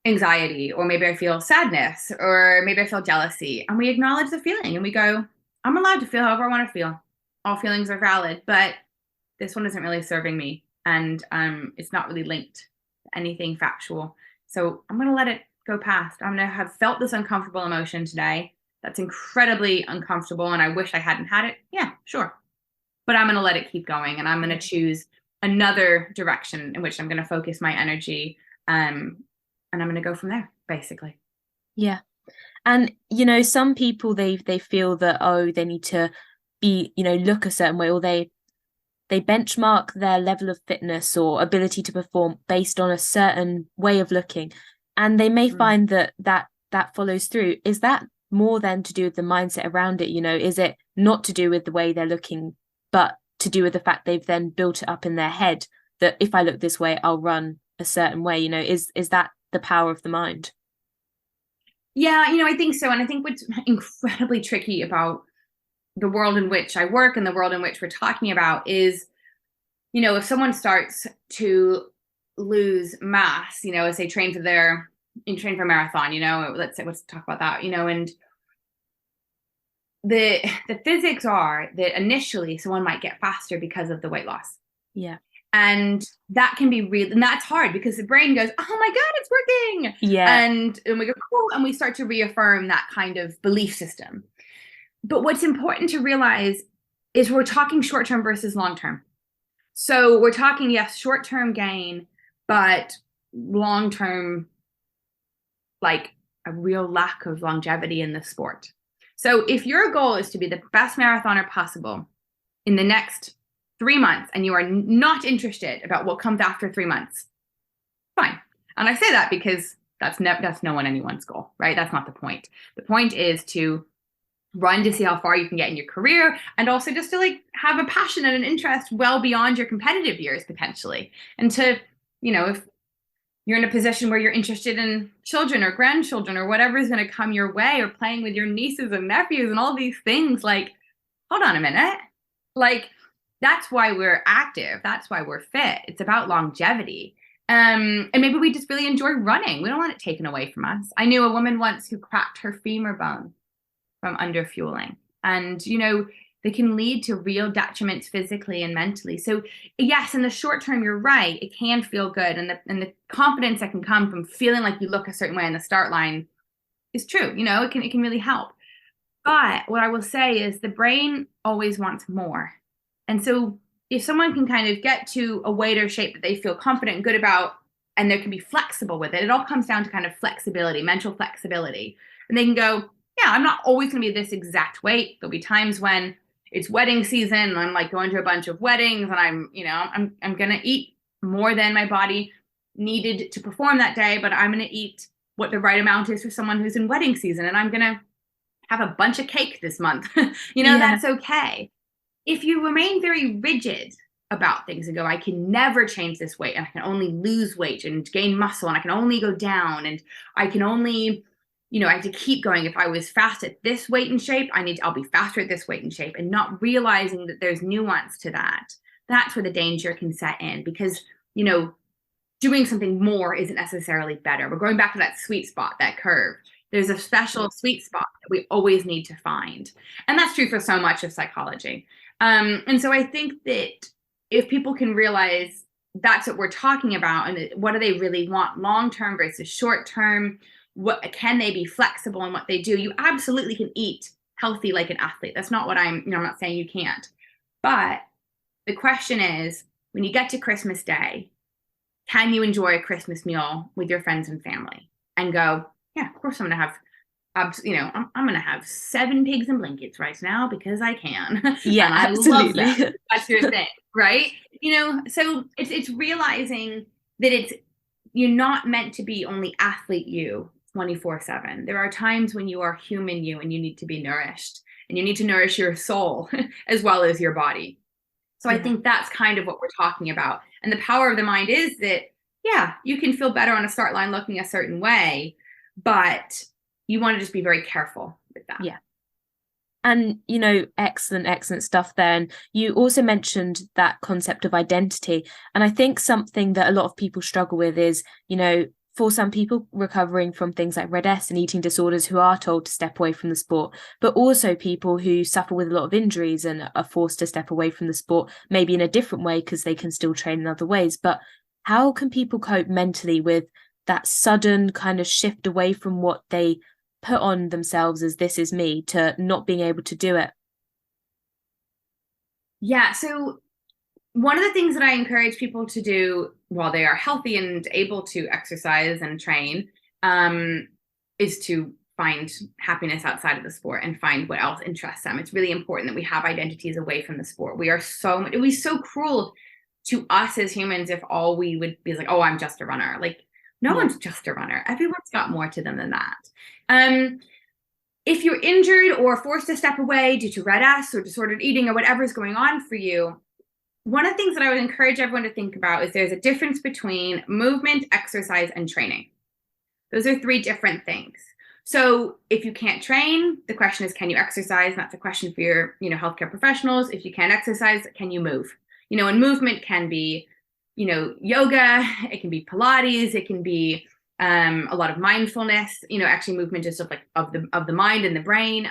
anxiety, or maybe I feel sadness, or maybe I feel jealousy. And we acknowledge the feeling and we go, I'm allowed to feel however I want to feel. All feelings are valid, but this one isn't really serving me. And it's not really linked to anything factual. So I'm going to let it go past. I'm going to have felt this uncomfortable emotion today. That's incredibly uncomfortable. And I wish I hadn't had it. Yeah, sure. But I'm going to let it keep going. And I'm going to choose another direction in which I'm going to focus my energy. And I'm going to go from there, basically. Yeah. And, some people, they feel that, they need to be, look a certain way, or they benchmark their level of fitness or ability to perform based on a certain way of looking. And they may find that follows through. Is that more than to do with the mindset around it? Is it not to do with the way they're looking, but to do with the fact they've then built it up in their head that if I look this way, I'll run a certain way? Is that the power of the mind? Yeah, I think so. And I think what's incredibly tricky about the world in which I work and the world in which we're talking about is, if someone starts to lose mass, as they train for a marathon, let's talk about that, and the physics are that initially someone might get faster because of the weight loss. Yeah. And that can be real, and that's hard because the brain goes, oh my God, it's working. Yeah. And we go, cool. And we start to reaffirm that kind of belief system. But what's important to realize is we're talking short-term versus long-term. So we're talking, yes, short-term gain, but long-term, like a real lack of longevity in the sport. So if your goal is to be the best marathoner possible in the next 3 months, and you are not interested about what comes after 3 months, fine. And I say that because that's no one anyone's goal, right? That's not the point. The point is to run to see how far you can get in your career, and also just to have a passion and an interest well beyond your competitive years potentially. And to, if you're in a position where you're interested in children or grandchildren or whatever is going to come your way, or playing with your nieces and nephews and all these things, hold on a minute. That's why we're active. That's why we're fit. It's about longevity. And maybe we just really enjoy running. We don't want it taken away from us. I knew a woman once who cracked her femur bone from underfueling. And, they can lead to real detriments physically and mentally. So yes, in the short term, you're right. It can feel good. And the confidence that can come from feeling like you look a certain way on the start line is true. It can really help. But what I will say is the brain always wants more. And so if someone can kind of get to a weight or shape that they feel confident and good about, and they can be flexible with it, it all comes down to kind of flexibility, mental flexibility. And they can go, yeah, I'm not always going to be this exact weight. There'll be times when it's wedding season and I'm going to a bunch of weddings, and I'm going to eat more than my body needed to perform that day, but I'm going to eat what the right amount is for someone who's in wedding season. And I'm going to have a bunch of cake this month. That's okay. If you remain very rigid about things and go, I can never change this weight, and I can only lose weight and gain muscle, and I can only go down, and I can only, I have to keep going. If I was fast at this weight and shape, I'll be faster at this weight and shape, and not realizing that there's nuance to that. That's where the danger can set in, because, doing something more isn't necessarily better. We're going back to that sweet spot, that curve. There's a special sweet spot that we always need to find. And that's true for so much of psychology. And so I think that if people can realize that's what we're talking about, and what do they really want long-term versus short-term, what can they be flexible in what they do? You absolutely can eat healthy like an athlete. That's not what I'm not saying you can't. But the question is, when you get to Christmas Day, can you enjoy a Christmas meal with your friends and family and go, yeah, of course I'm going to have, I'm going to have 7 pigs and blankets right now because I can. Yeah, and I absolutely. love that. That's your thing, right? So it's realizing that you're not meant to be only athlete you 24/7. There are times when you are human you and you need to be nourished, and you need to nourish your soul as well as your body. So I think that's kind of what we're talking about. And the power of the mind is that, yeah, you can feel better on a start line looking a certain way, but you want to just be very careful with that. Yeah. And, excellent stuff there. And you also mentioned that concept of identity. And I think something that a lot of people struggle with is, for some people recovering from things like Red S and eating disorders who are told to step away from the sport, but also people who suffer with a lot of injuries and are forced to step away from the sport, maybe in a different way because they can still train in other ways. But how can people cope mentally with that sudden kind of shift away from what they put on themselves as this is me to not being able to do it? Yeah, so one of the things that I encourage people to do while they are healthy and able to exercise and train is to find happiness outside of the sport and find what else interests them. It's really important that we have identities away from the sport. It would be so cruel to us as humans if all we would be like, oh, I'm just a runner. Like, no one's just a runner. Everyone's got more to them than that. If you're injured or forced to step away due to Red S or disordered eating or whatever's going on for you, one of the things that I would encourage everyone to think about is there's a difference between movement, exercise, and training. Those are 3 different things. So if you can't train, the question is, can you exercise? And that's a question for your, healthcare professionals. If you can't exercise, can you move? And movement can be, yoga, it can be Pilates, it can be a lot of mindfulness, actually movement is like of the mind and the brain.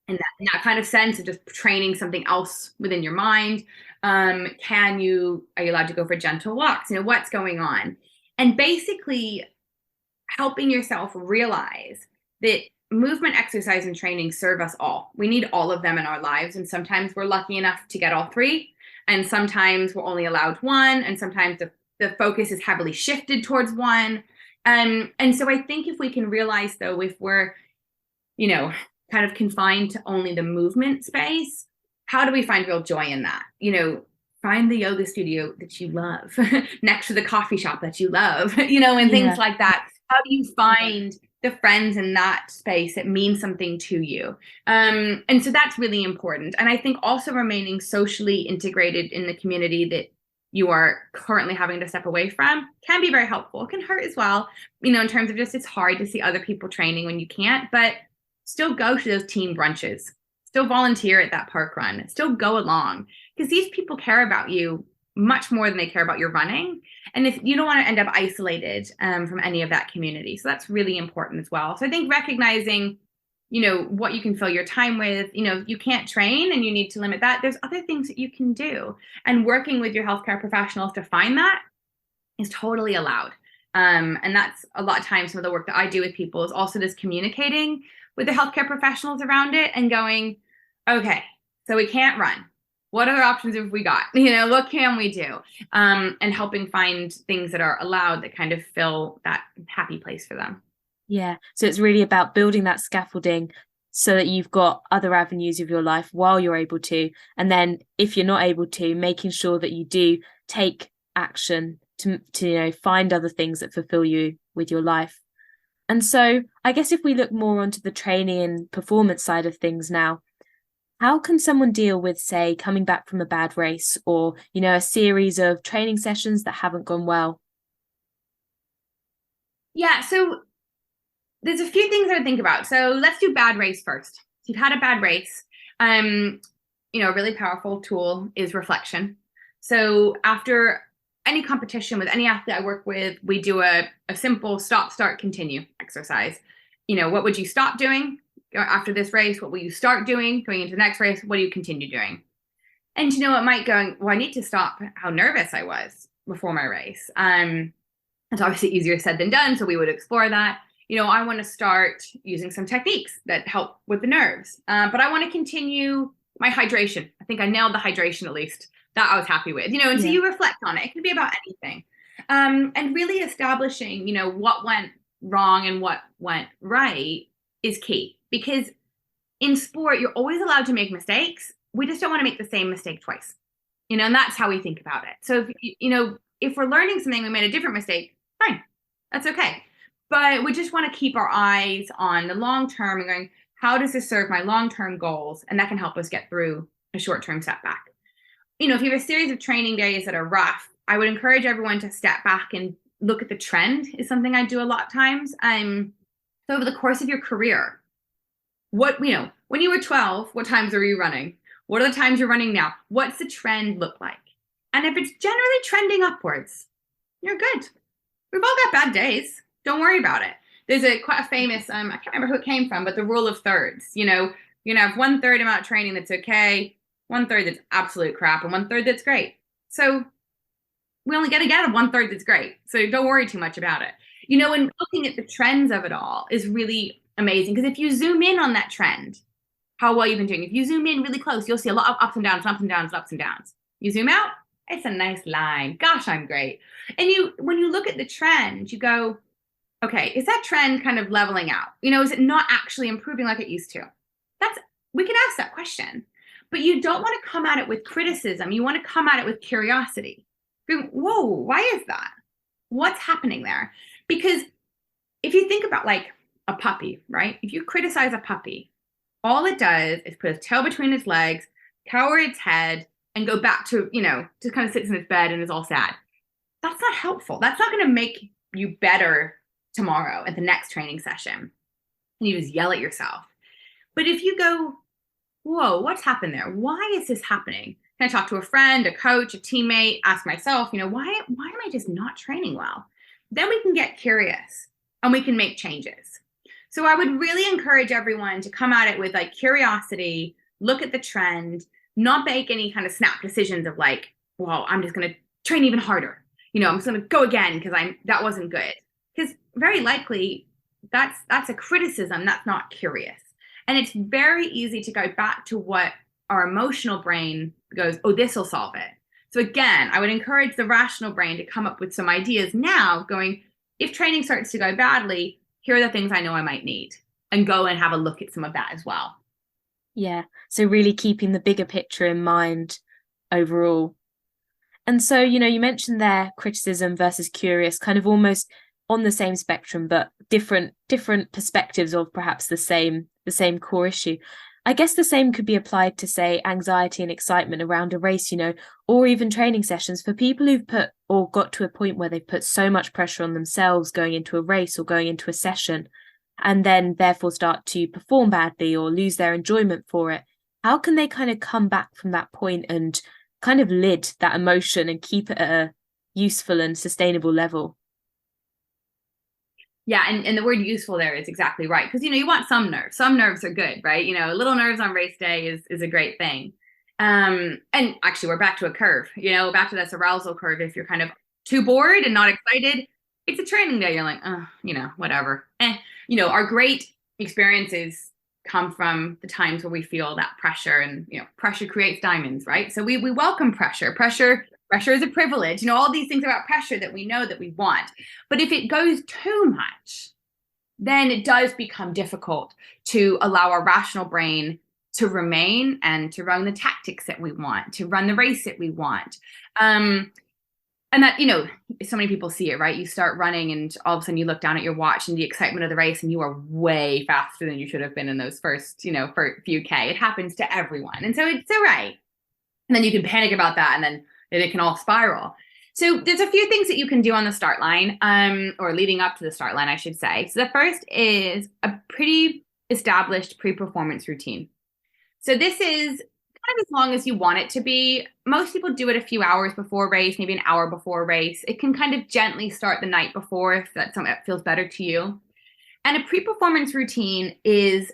In that kind of sense of just training something else within your mind. Are you allowed to go for gentle walks? What's going on? And basically helping yourself realize that movement, exercise, and training serve us all. We need all of them in our lives. And sometimes we're lucky enough to get all 3. And sometimes we're only allowed 1. And sometimes the focus is heavily shifted towards 1. And so I think if we can realize, though, if we're, kind of confined to only the movement space, how do we find real joy in that? Find the yoga studio that you love next to the coffee shop that you love, and things like that. How do you find the friends in that space that mean something to you? And so that's really important. And I think also remaining socially integrated in the community that you are currently having to step away from can be very helpful. It can hurt as well, in terms of just it's hard to see other people training when you can't, but still go to those team brunches, still volunteer at that park run, still go along, because these people care about you much more than they care about your running. And if you don't want to end up isolated from any of that community. So that's really important as well. So I think recognizing, what you can fill your time with, you can't train and you need to limit that. There's other things that you can do. And working with your healthcare professionals to find that is totally allowed. And that's a lot of times some of the work that I do with people is also just communicating with the healthcare professionals around it and going, okay, so we can't run. What other options have we got? What can we do? And helping find things that are allowed that kind of fill that happy place for them. Yeah. So it's really about building that scaffolding so that you've got other avenues of your life while you're able to. And then if you're not able to, making sure that you do take action to find other things that fulfill you with your life. And so I guess if we look more onto the training and performance side of things now, how can someone deal with, say, coming back from a bad race or, a series of training sessions that haven't gone well? Yeah, so there's a few things I would think about. So let's do bad race first. So you've had a bad race. A really powerful tool is reflection. So after any competition with any athlete I work with, we do a simple stop, start, continue exercise. What would you stop doing after this race? What will you start doing going into the next race? What do you continue doing? And it might go, well, I need to stop how nervous I was before my race. It's obviously easier said than done, so we would explore that. I want to start using some techniques that help with the nerves, but I want to continue my hydration. I think I nailed the hydration at least. That I was happy with, and so you reflect on it. It can be about anything, and really establishing, what went wrong and what went right is key, because in sport, you're always allowed to make mistakes. We just don't want to make the same mistake twice, and that's how we think about it. So if we're learning something, we made a different mistake, fine, that's okay. But we just want to keep our eyes on the long term and going, how does this serve my long-term goals? And that can help us get through a short-term setback. If you have a series of training days that are rough, I would encourage everyone to step back and look at the trend, is something I do a lot of times. So over the course of your career, when you were 12, what times were you running? What are the times you're running now? What's the trend look like? And if it's generally trending upwards, you're good. We've all got bad days. Don't worry about it. There's quite a famous, I can't remember who it came from, but the rule of thirds. You're going to have 1/3 amount of training that's okay, 1/3 that's absolute crap, and 1/3 that's great. So we only get a 1/3 that's great. So don't worry too much about it. And looking at the trends of it all is really amazing, because if you zoom in on that trend, how well you've been doing. If you zoom in really close, you'll see a lot of ups and downs, ups and downs, ups and downs. You zoom out, it's a nice line. Gosh, I'm great. And when you look at the trend, you go, okay, is that trend kind of leveling out? Is it not actually improving like it used to? We can ask that question, but you don't want to come at it with criticism. You want to come at it with curiosity. Whoa, why is that? What's happening there? Because if you think about like a puppy, right? If you criticize a puppy, all it does is put its tail between its legs, cower its head, and go back to, just kind of sits in its bed and is all sad. That's not helpful. That's not going to make you better tomorrow at the next training session. And you just yell at yourself. But if you go, whoa, what's happened there? Why is this happening? Can I talk to a friend, a coach, a teammate, ask myself, why am I just not training well? Then we can get curious and we can make changes. So I would really encourage everyone to come at it with like curiosity, look at the trend, not make any kind of snap decisions of like, well, I'm just going to train even harder. I'm just going to go again because that wasn't good. Because very likely that's a criticism, that's not curious. And it's very easy to go back to what our emotional brain goes, oh, this will solve it. So again, I would encourage the rational brain to come up with some ideas now going, if training starts to go badly, here are the things I know I might need, and go and have a look at some of that as well. Yeah. So really keeping the bigger picture in mind overall. And so, you mentioned there criticism versus curious, kind of almost on the same spectrum, but different perspectives of perhaps the same core issue. I guess the same could be applied to, say, anxiety and excitement around a race, or even training sessions for people who've put or got to a point where they've put so much pressure on themselves going into a race or going into a session, and then therefore start to perform badly or lose their enjoyment for it. How can they kind of come back from that point and kind of lid that emotion and keep it at a useful and sustainable level? Yeah, and the word useful there is exactly right. Because, you want some nerves. Some nerves are good, right? Little nerves on race day is a great thing. And actually, we're back to a curve, back to this arousal curve. If you're kind of too bored and not excited, it's a training day. You're like, oh, whatever. Our great experiences come from the times where we feel that pressure, and, pressure creates diamonds, right? So we welcome pressure. Pressure is a privilege, all these things about pressure that we know that we want. But if it goes too much, then it does become difficult to allow our rational brain to remain and to run the tactics that we want, to run the race that we want. And that, so many people see it, right? You start running and all of a sudden you look down at your watch and the excitement of the race and you are way faster than you should have been in those first, for few K. It happens to everyone. And so it's all right. And then you can panic about that, and then it can all spiral. So there's a few things that you can do on the start line, or leading up to the start line, I should say. So the first is a pretty established pre-performance routine. So this is kind of as long as you want it to be. Most people do it a few hours before race, maybe an hour before race. It can kind of gently start the night before if that's something that feels better to you. And a pre-performance routine is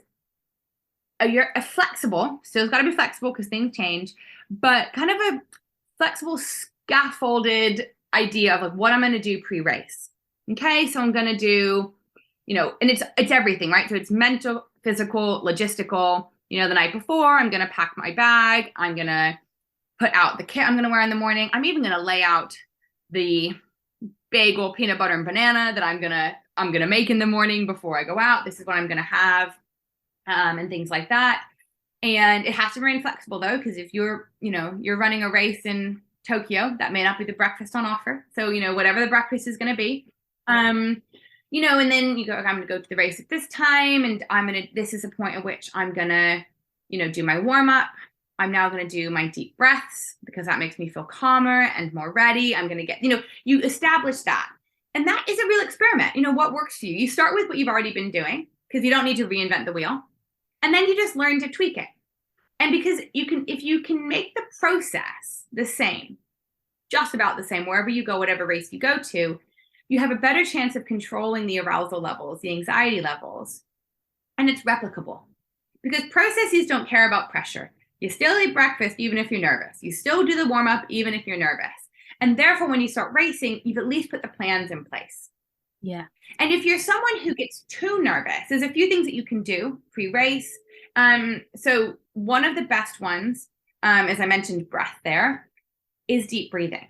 a flexible, so it's got to be flexible because things change, but kind of a flexible scaffolded idea of like what I'm going to do pre-race. Okay, so I'm going to do, and it's everything, right? So it's mental, physical, logistical. The night before, I'm going to pack my bag. I'm going to put out the kit I'm going to wear in the morning. I'm even going to lay out the bagel, peanut butter, and banana that I'm going to make in the morning before I go out. This is what I'm going to have, and things like that. And it has to remain flexible though, because if you're running a race in Tokyo, that may not be the breakfast on offer. So, whatever the breakfast is going to be, and then you go, okay, I'm going to go to the race at this time, and this is a point at which I'm going to, do my warm up. I'm now going to do my deep breaths because that makes me feel calmer and more ready. I'm going to get, you establish that. And that is a real experiment. What works for you? You start with what you've already been doing because you don't need to reinvent the wheel. And then you just learn to tweak it. And because if you can make the process the same, just about the same, wherever you go, whatever race you go to, you have a better chance of controlling the arousal levels, the anxiety levels, and it's replicable. Because processes don't care about pressure. You still eat breakfast even if you're nervous. You still do the warm-up even if you're nervous. And therefore, when you start racing, you've at least put the plans in place. Yeah. And if you're someone who gets too nervous, there's a few things that you can do pre-race. So one of the best ones, as I mentioned, breath there, is deep breathing.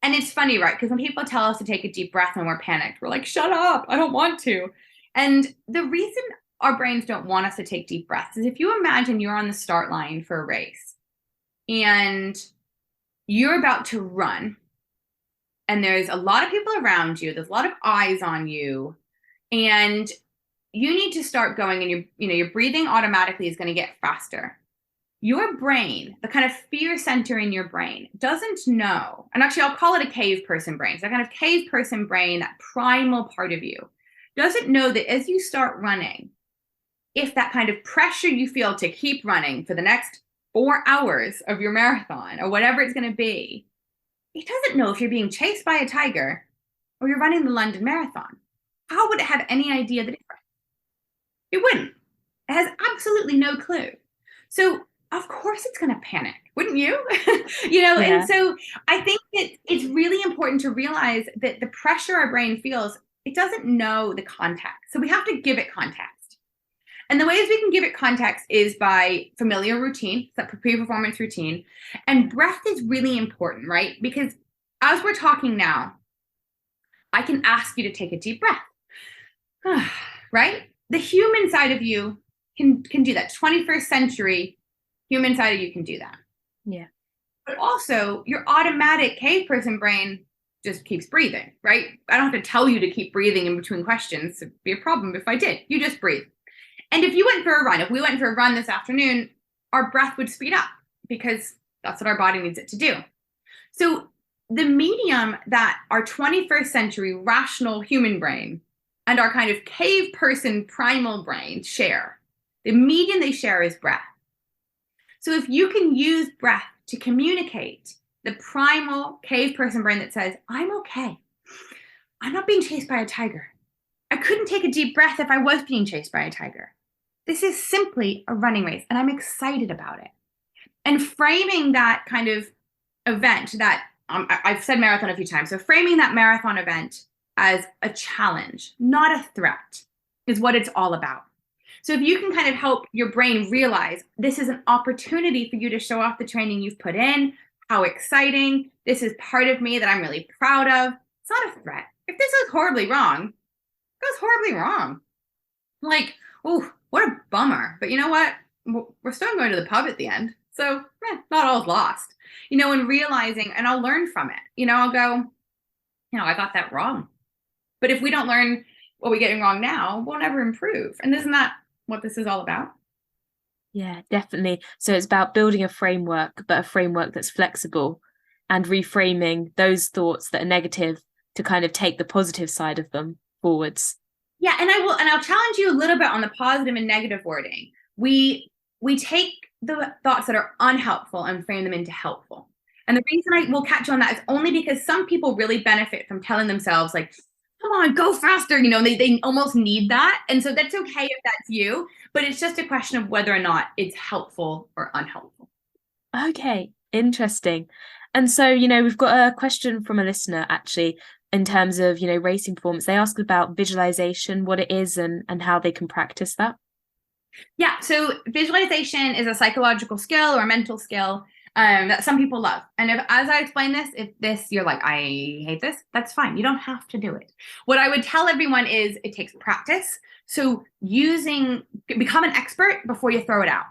And it's funny, right? Because when people tell us to take a deep breath when we're panicked, we're like, shut up, I don't want to. And the reason our brains don't want us to take deep breaths is if you imagine you're on the start line for a race and you're about to run and there's a lot of people around you, there's a lot of eyes on you, and you need to start going, and your breathing automatically is going to get faster. Your brain, the kind of fear center in your brain, doesn't know, and actually I'll call it a cave person brain. So that kind of cave person brain, that primal part of you, doesn't know that as you start running, if that kind of pressure you feel to keep running for the next 4 hours of your marathon or whatever it's going to be, it doesn't know if you're being chased by a tiger or you're running the London Marathon. How would it have any idea the difference? It wouldn't. It has absolutely no clue. So of course it's going to panic, wouldn't you? Yeah. And so I think that it's really important to realize that the pressure our brain feels, it doesn't know the context. So we have to give it context. And the ways we can give it context is by familiar routine, that pre-performance routine. And breath is really important, right? Because as we're talking now, I can ask you to take a deep breath, right? The human side of you can do that. 21st century human side of you can do that. Yeah. But also your automatic cave person brain just keeps breathing, right? I don't have to tell you to keep breathing in between questions. It'd be a problem if I did. You just breathe. And if we went for a run this afternoon, our breath would speed up because that's what our body needs it to do. So the medium that our 21st century rational human brain and our kind of cave person primal brain share, the medium they share is breath. So if you can use breath to communicate the primal cave person brain that says, I'm okay. I'm not being chased by a tiger. I couldn't take a deep breath if I was being chased by a tiger. This is simply a running race, and I'm excited about it. And framing that kind of event that, I've said marathon a few times, so framing that marathon event as a challenge, not a threat, is what it's all about. So if you can kind of help your brain realize this is an opportunity for you to show off the training you've put in, how exciting, this is part of me that I'm really proud of, it's not a threat. If this goes horribly wrong, it goes horribly wrong. Like, oh, what a bummer. But you know what? We're still going to the pub at the end. So not all's lost. And realizing, and I'll learn from it. I'll go, I got that wrong. But if we don't learn what we're getting wrong now, we'll never improve. And isn't that what this is all about? Yeah, definitely. So it's about building a framework, but a framework that's flexible and reframing those thoughts that are negative to kind of take the positive side of them forwards. Yeah, and I'll challenge you a little bit on the positive and negative wording. We we take the thoughts that are unhelpful and frame them into helpful. And the reason I will catch on that is only because some people really benefit from telling themselves like, come on, go faster. You know, they almost need that. And so that's okay if that's you, but it's just a question of whether or not it's helpful or unhelpful. Okay, interesting. And so, you know, we've got a question from a listener actually in terms of, you know, racing performance. They ask about visualization, what it is and how they can practice that. Yeah, so visualization is a psychological skill or a mental skill that some people love. And if, as I explain this, if this, you're like, I hate this, that's fine. You don't have to do it. What I would tell everyone is it takes practice. So become an expert before you throw it out.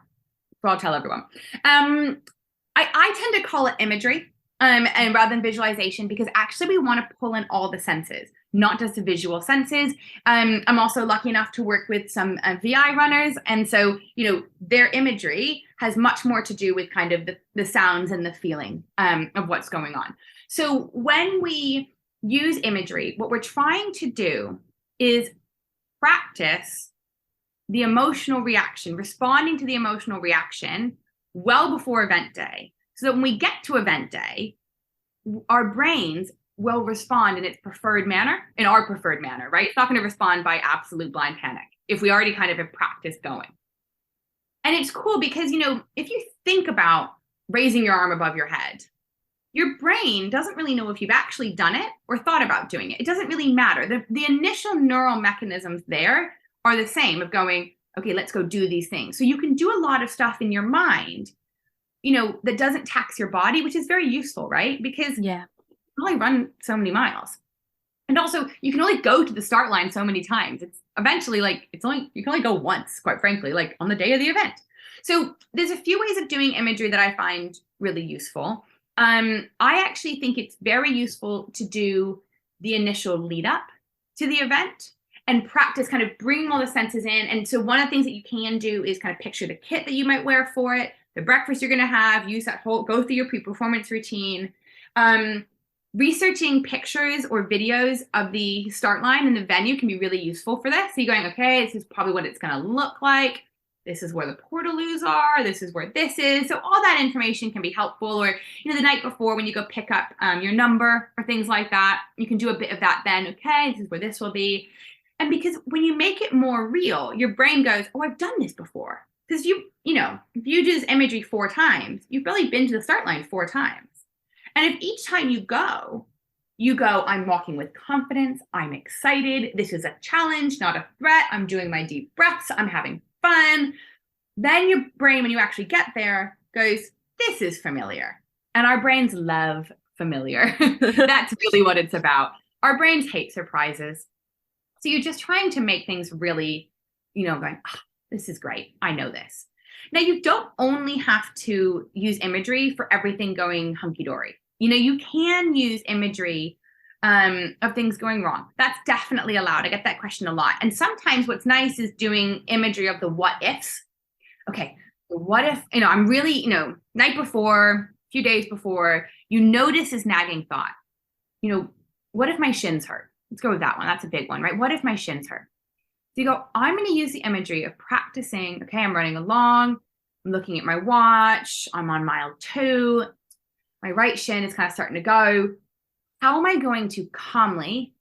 So I'll tell everyone. I tend to call it imagery and rather than visualization, because actually we want to pull in all the senses, not just the visual senses. I'm also lucky enough to work with some VI runners. And so, you know, their imagery has much more to do with kind of the sounds and the feeling of what's going on. So when we use imagery, what we're trying to do is practice the emotional reaction, responding to the emotional reaction well before event day. So that when we get to event day, our brains will respond in its preferred manner, in our preferred manner, right? It's not going to respond by absolute blind panic if we already kind of have practice going. And it's cool because, you know, if you think about raising your arm above your head, your brain doesn't really know if you've actually done it or thought about doing it. It doesn't really matter. The initial neural mechanisms there are the same of going, okay, let's go do these things. So you can do a lot of stuff in your mind, you know, that doesn't tax your body, which is very useful, right? Because you can only run so many miles. And also you can only go to the start line so many times. It's eventually like, you can only go once, quite frankly, like on the day of the event. So there's a few ways of doing imagery that I find really useful. I actually think it's very useful to do the initial lead up to the event and practice kind of bringing all the senses in. And so one of the things that you can do is kind of picture the kit that you might wear for it, the breakfast you're going to have, use that go through your pre-performance routine. Researching pictures or videos of the start line and the venue can be really useful for this. So you're going, okay, this is probably what it's going to look like. This is where the portaloos are. This is where this is. So all that information can be helpful. Or, you know, the night before when you go pick up your number or things like that, you can do a bit of that then. Okay, this is where this will be. And because when you make it more real, your brain goes, oh, I've done this before. Because you know, if you do this imagery 4 times, you've probably been to the start line 4 times. And if each time you go, I'm walking with confidence, I'm excited, this is a challenge, not a threat, I'm doing my deep breaths, I'm having fun, then your brain, when you actually get there, goes, this is familiar. And our brains love familiar. That's really what it's about. Our brains hate surprises. So you're just trying to make things really, you know, going, oh, this is great, I know this. Now, you don't only have to use imagery for everything going hunky-dory. You know, you can use imagery of things going wrong. That's definitely allowed. I get that question a lot. And sometimes what's nice is doing imagery of the what ifs. Okay, what if, you know, I'm really, you know, night before, a few days before, you notice this nagging thought. You know, what if my shins hurt? Let's go with that one. That's a big one, right? What if my shins hurt? So you go, I'm going to use the imagery of practicing. Okay, I'm running along. I'm looking at my watch. I'm on mile 2. My right shin is kind of starting to go. How am I going to calmly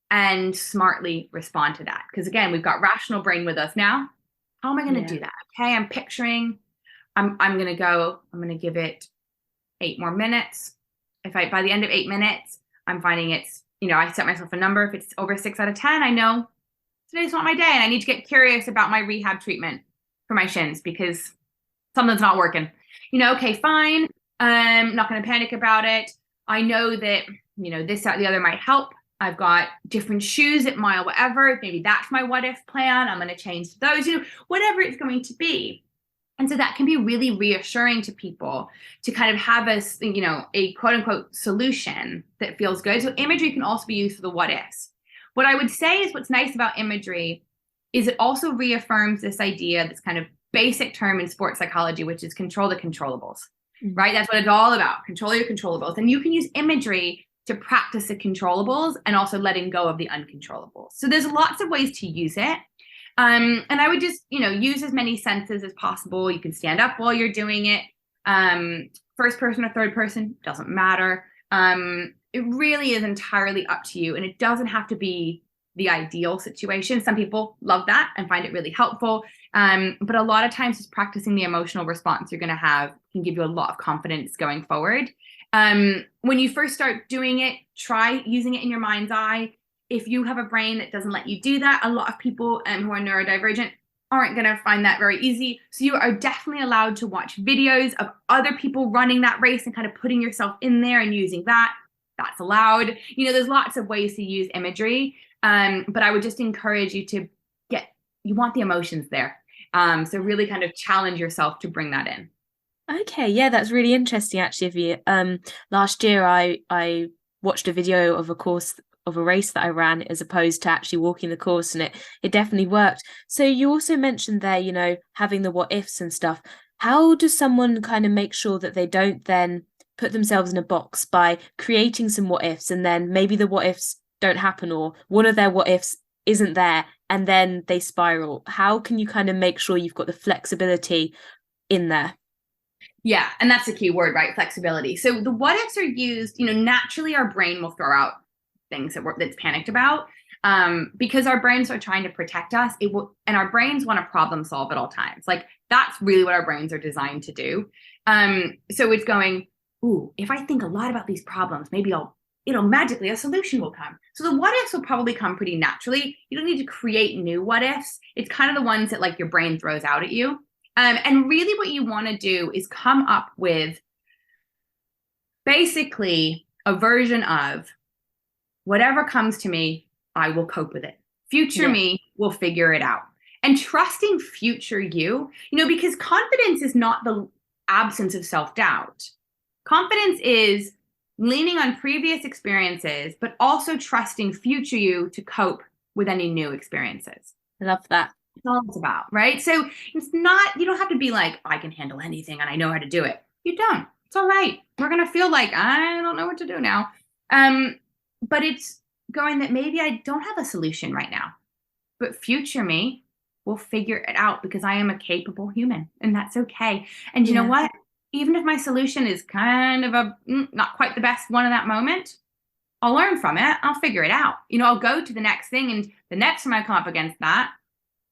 and smartly respond to that? Because again, we've got rational brain with us now. How am I going to do that? Okay, I'm picturing, I'm going to go, I'm going to give it 8 more minutes. By the end of 8 minutes, I'm finding it's, you know, I set myself a number. If it's over 6 out of 10, I know today's not my day. And I need to get curious about my rehab treatment for my shins because something's not working. You know, okay, fine. I'm not going to panic about it. I know that, you know, this, that, the other might help. I've got different shoes at mile whatever. Maybe that's my what if plan. I'm going to change those, you know, whatever it's going to be. And so that can be really reassuring to people to kind of have a, you know, a quote unquote solution that feels good. So imagery can also be used for the what ifs. What I would say is what's nice about imagery is it also reaffirms this idea, this kind of basic term in sports psychology, which is control the controllables, right? That's what it's all about, control your controllables. And you can use imagery to practice the controllables and also letting go of the uncontrollables. So there's lots of ways to use it. And I would just, use as many senses as possible. You can stand up while you're doing it. First person or third person, doesn't matter. It really is entirely up to you. And it doesn't have to be the ideal situation. Some people love that and find it really helpful. But a lot of times just practicing the emotional response you're going to have can give you a lot of confidence going forward. When you first start doing it, try using it in your mind's eye. If you have a brain that doesn't let you do that, a lot of people who are neurodivergent aren't going to find that very easy. So you are definitely allowed to watch videos of other people running that race and kind of putting yourself in there and using that. That's allowed. There's lots of ways to use imagery. But I would just encourage you to you want the emotions there. So really kind of challenge yourself to bring that in. Okay, yeah, that's really interesting actually of you. Last year I watched a video of a race that I ran as opposed to actually walking the course, and it definitely worked. So you also mentioned there, having the what ifs and stuff. How does someone kind of make sure that they don't then put themselves in a box by creating some what ifs, and then maybe the what ifs don't happen, or one of their what ifs isn't there, and then they spiral? How can you kind of make sure you've got the flexibility in there? Yeah, and that's a key word, right? Flexibility. So the what ifs are used, naturally our brain will throw out things that's panicked about, because our brains are trying to protect us. And our brains want to problem solve at all times. Like that's really what our brains are designed to do. So it's going, ooh, if I think a lot about these problems, maybe magically a solution will come. So the what ifs will probably come pretty naturally. You don't need to create new what ifs. It's kind of the ones that like your brain throws out at you. And really what you want to do is come up with basically a version of whatever comes to me, I will cope with it. Future me will figure it out. And trusting future you, because confidence is not the absence of self-doubt. Confidence is leaning on previous experiences, but also trusting future you to cope with any new experiences. I love that. It's all it's about, right? So it's not, you don't have to be like, I can handle anything and I know how to do it. You don't. It's all right. We're going to feel like, I don't know what to do now. But it's going that maybe I don't have a solution right now, but future me will figure it out because I am a capable human, and that's okay. And you know what? Even if my solution is kind of not quite the best one in that moment, I'll learn from it. I'll figure it out. I'll go to the next thing, and the next time I come up against that,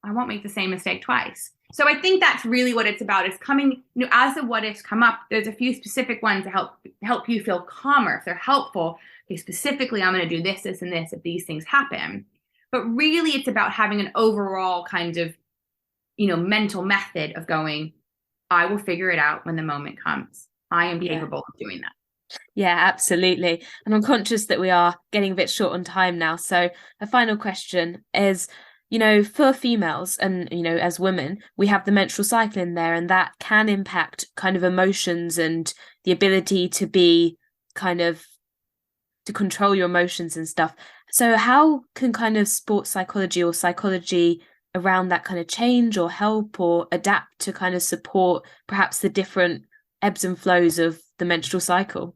I won't make the same mistake twice. So I think that's really what it's about. It's coming, as the what ifs come up, there's a few specific ones to help you feel calmer. If they're helpful, okay, specifically, I'm going to do this, this, and this if these things happen. But really, it's about having an overall kind of, mental method of going, I will figure it out when the moment comes. I am capable of doing that. Yeah, absolutely. And I'm conscious that we are getting a bit short on time now. So a final question is, for females and, as women, we have the menstrual cycle in there, and that can impact kind of emotions and the ability to be kind of to control your emotions and stuff. So how can kind of sports psychology or psychology around that kind of change or help or adapt to kind of support perhaps the different ebbs and flows of the menstrual cycle?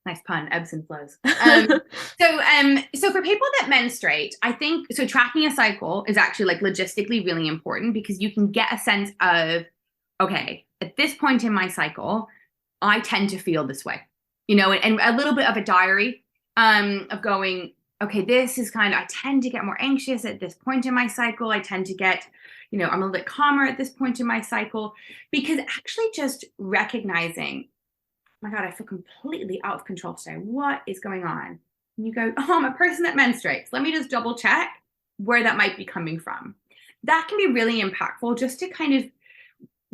Nice pun, ebbs and flows. So for people that menstruate, I think, so tracking a cycle is actually like logistically really important, because you can get a sense of, okay, at this point in my cycle, I tend to feel this way, and a little bit of a diary of going, okay, this is I tend to get more anxious at this point in my cycle. I tend to get, I'm a little bit calmer at this point in my cycle, because actually just recognizing, my God, I feel completely out of control today. What is going on? And you go, oh, I'm a person that menstruates. Let me just double check where that might be coming from. That can be really impactful, just to kind of,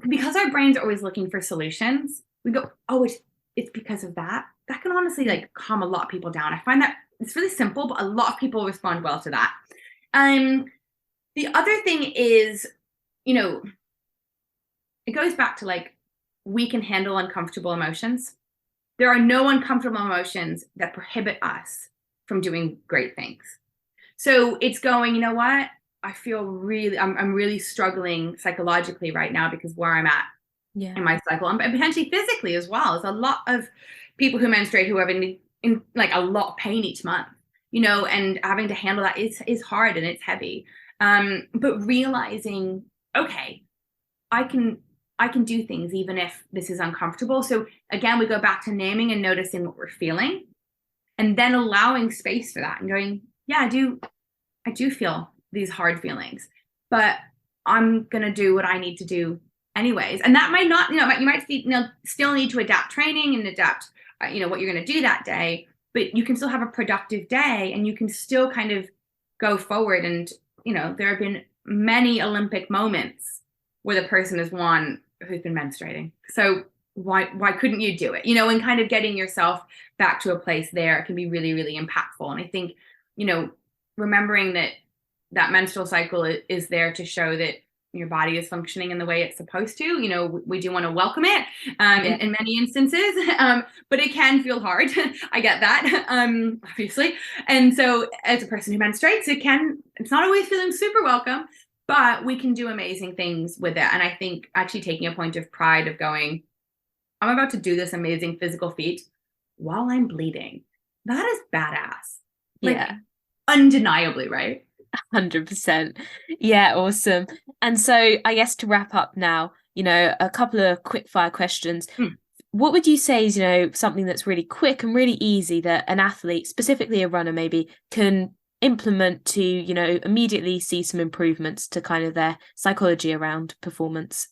because our brains are always looking for solutions. We go, oh, it's because of that. That can honestly calm a lot of people down. I find that it's really simple, but a lot of people respond well to that. The other thing is, it goes back to we can handle uncomfortable emotions. There are no uncomfortable emotions that prohibit us from doing great things. So it's going, what? I feel I'm really struggling psychologically right now because where I'm at in my cycle, and potentially physically as well. There's a lot of people who menstruate who are in a lot of pain each month, and having to handle that is hard and it's heavy. But realizing, okay, I can do things even if this is uncomfortable. So again, we go back to naming and noticing what we're feeling, and then allowing space for that and going, yeah, I do feel these hard feelings, but I'm going to do what I need to do anyways. And that might not, you might still need to adapt training and adapt, what you're going to do that day, but you can still have a productive day and you can still kind of go forward. And, there have been many Olympic moments where the person has won who's been menstruating. So why couldn't you do it? And kind of getting yourself back to a place there can be really, really impactful. And I think, remembering that menstrual cycle is there to show that your body is functioning in the way it's supposed to. We do want to welcome it in many instances, but it can feel hard. I get that, obviously. And so as a person who menstruates, it's not always feeling super welcome, but we can do amazing things with it. And I think actually taking a point of pride of going, I'm about to do this amazing physical feat while I'm bleeding. That is badass. Yeah. Undeniably, right? 100%. Yeah, awesome. And so I guess to wrap up now, a couple of quick fire questions. What would you say is, something that's really quick and really easy that an athlete, specifically a runner maybe, can implement to, immediately see some improvements to kind of their psychology around performance?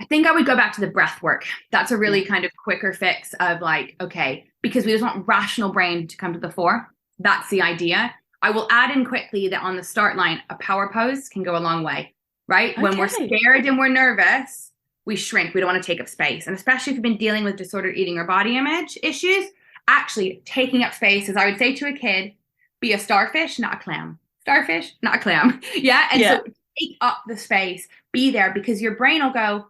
I think I would go back to the breath work. That's a really kind of quicker fix of like, okay, because we just want rational brain to come to the fore. That's the idea. I will add in quickly that on the start line, a power pose can go a long way, right? Okay. When we're scared and we're nervous, we shrink. We don't want to take up space. And especially if you've been dealing with disordered eating or body image issues, actually taking up space, as I would say to a kid, be a starfish, not a clam. Starfish, not a clam. Yeah. And so take up the space, be there, because your brain will go,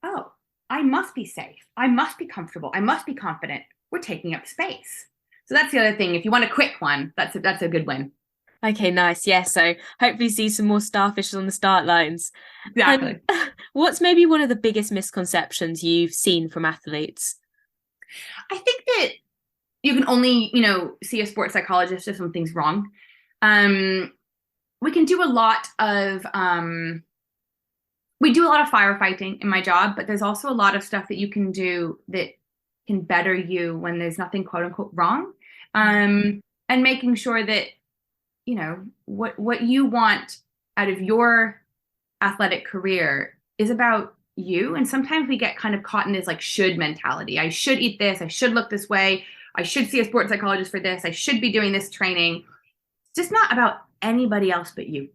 oh, I must be safe. I must be comfortable. I must be confident. We're taking up space. So that's the other thing. If you want a quick one, that's a good win. Okay, nice. Yeah, so hopefully see some more starfishes on the start lines. Exactly. What's maybe one of the biggest misconceptions you've seen from athletes? I think that you can only, see a sports psychologist if something's wrong. We can do a lot of firefighting in my job, but there's also a lot of stuff that you can do that can better you when there's nothing quote unquote wrong. And making sure that, what you want out of your athletic career is about you. And sometimes we get kind of caught in this like should mentality. I should eat this. I should look this way. I should see a sports psychologist for this. I should be doing this training. It's just not about anybody else but you.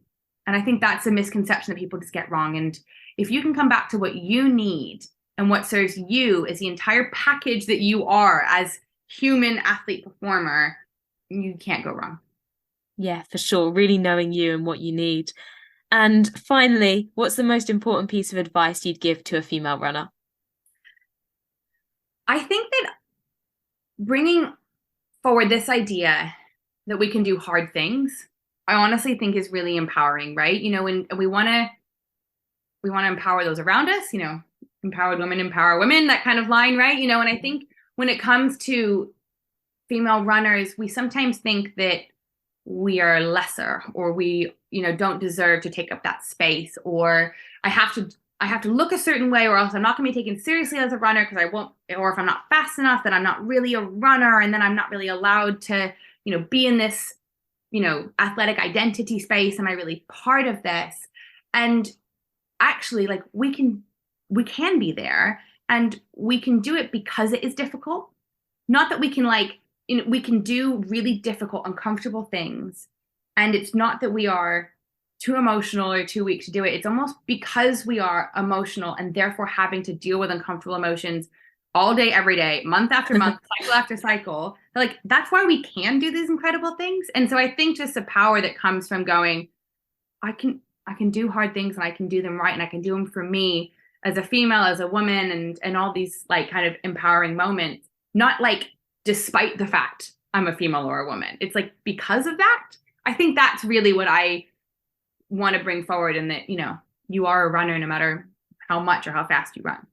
And I think that's a misconception that people just get wrong. And if you can come back to what you need and what serves you as the entire package that you are as human athlete performer, you can't go wrong. Yeah, for sure. Really knowing you and what you need. And finally, what's the most important piece of advice you'd give to a female runner? I think that bringing forward this idea that we can do hard things, I honestly think is really empowering, right? When we want to empower those around us, empowered women empower women, that kind of line, right? And I think when it comes to female runners, we sometimes think that we are lesser, or we, don't deserve to take up that space, or I have to look a certain way, or else I'm not going to be taken seriously as a runner because I won't, or if I'm not fast enough, then I'm not really a runner, and then I'm not really allowed to, be in this, athletic identity space. Am I really part of this? And actually, like we can be there, and we can do it because it is difficult. Not that we can we can do really difficult, uncomfortable things. And it's not that we are too emotional or too weak to do it. It's almost because we are emotional and therefore having to deal with uncomfortable emotions all day, every day, month after month, cycle after cycle. Like, that's why we can do these incredible things. And so I think just the power that comes from going, I can do hard things, and I can do them right, and I can do them for me as a female, as a woman, and all these like kind of empowering moments, not like despite the fact I'm a female or a woman. It's like because of that. I think that's really what I want to bring forward, and that, you are a runner no matter how much or how fast you run.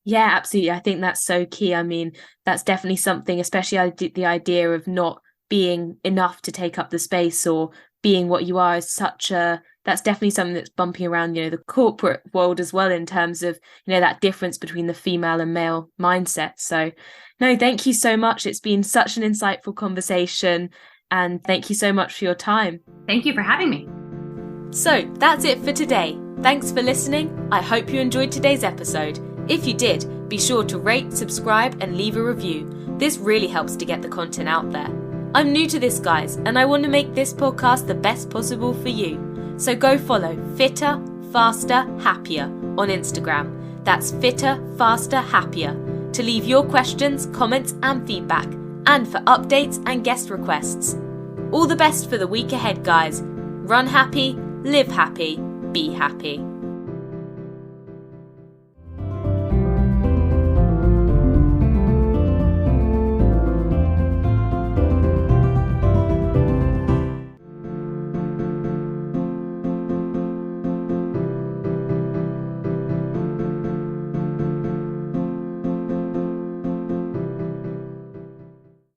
Yeah, absolutely. I think that's so key. I mean, that's definitely something, especially the idea of not being enough to take up the space, or being what you are is that's definitely something that's bumping around, the corporate world as well, in terms of, that difference between the female and male mindset. So no, thank you so much. It's been such an insightful conversation, and thank you so much for your time. Thank you for having me. So that's it for today. Thanks for listening. I hope you enjoyed today's episode. If you did, be sure to rate, subscribe, and leave a review. This really helps to get the content out there. I'm new to this, guys, and I want to make this podcast the best possible for you. So go follow Fitter, Faster, Happier on Instagram. That's Fitter, Faster, Happier, to leave your questions, comments, and feedback, and for updates and guest requests. All the best for the week ahead, guys. Run happy, live happy, be happy.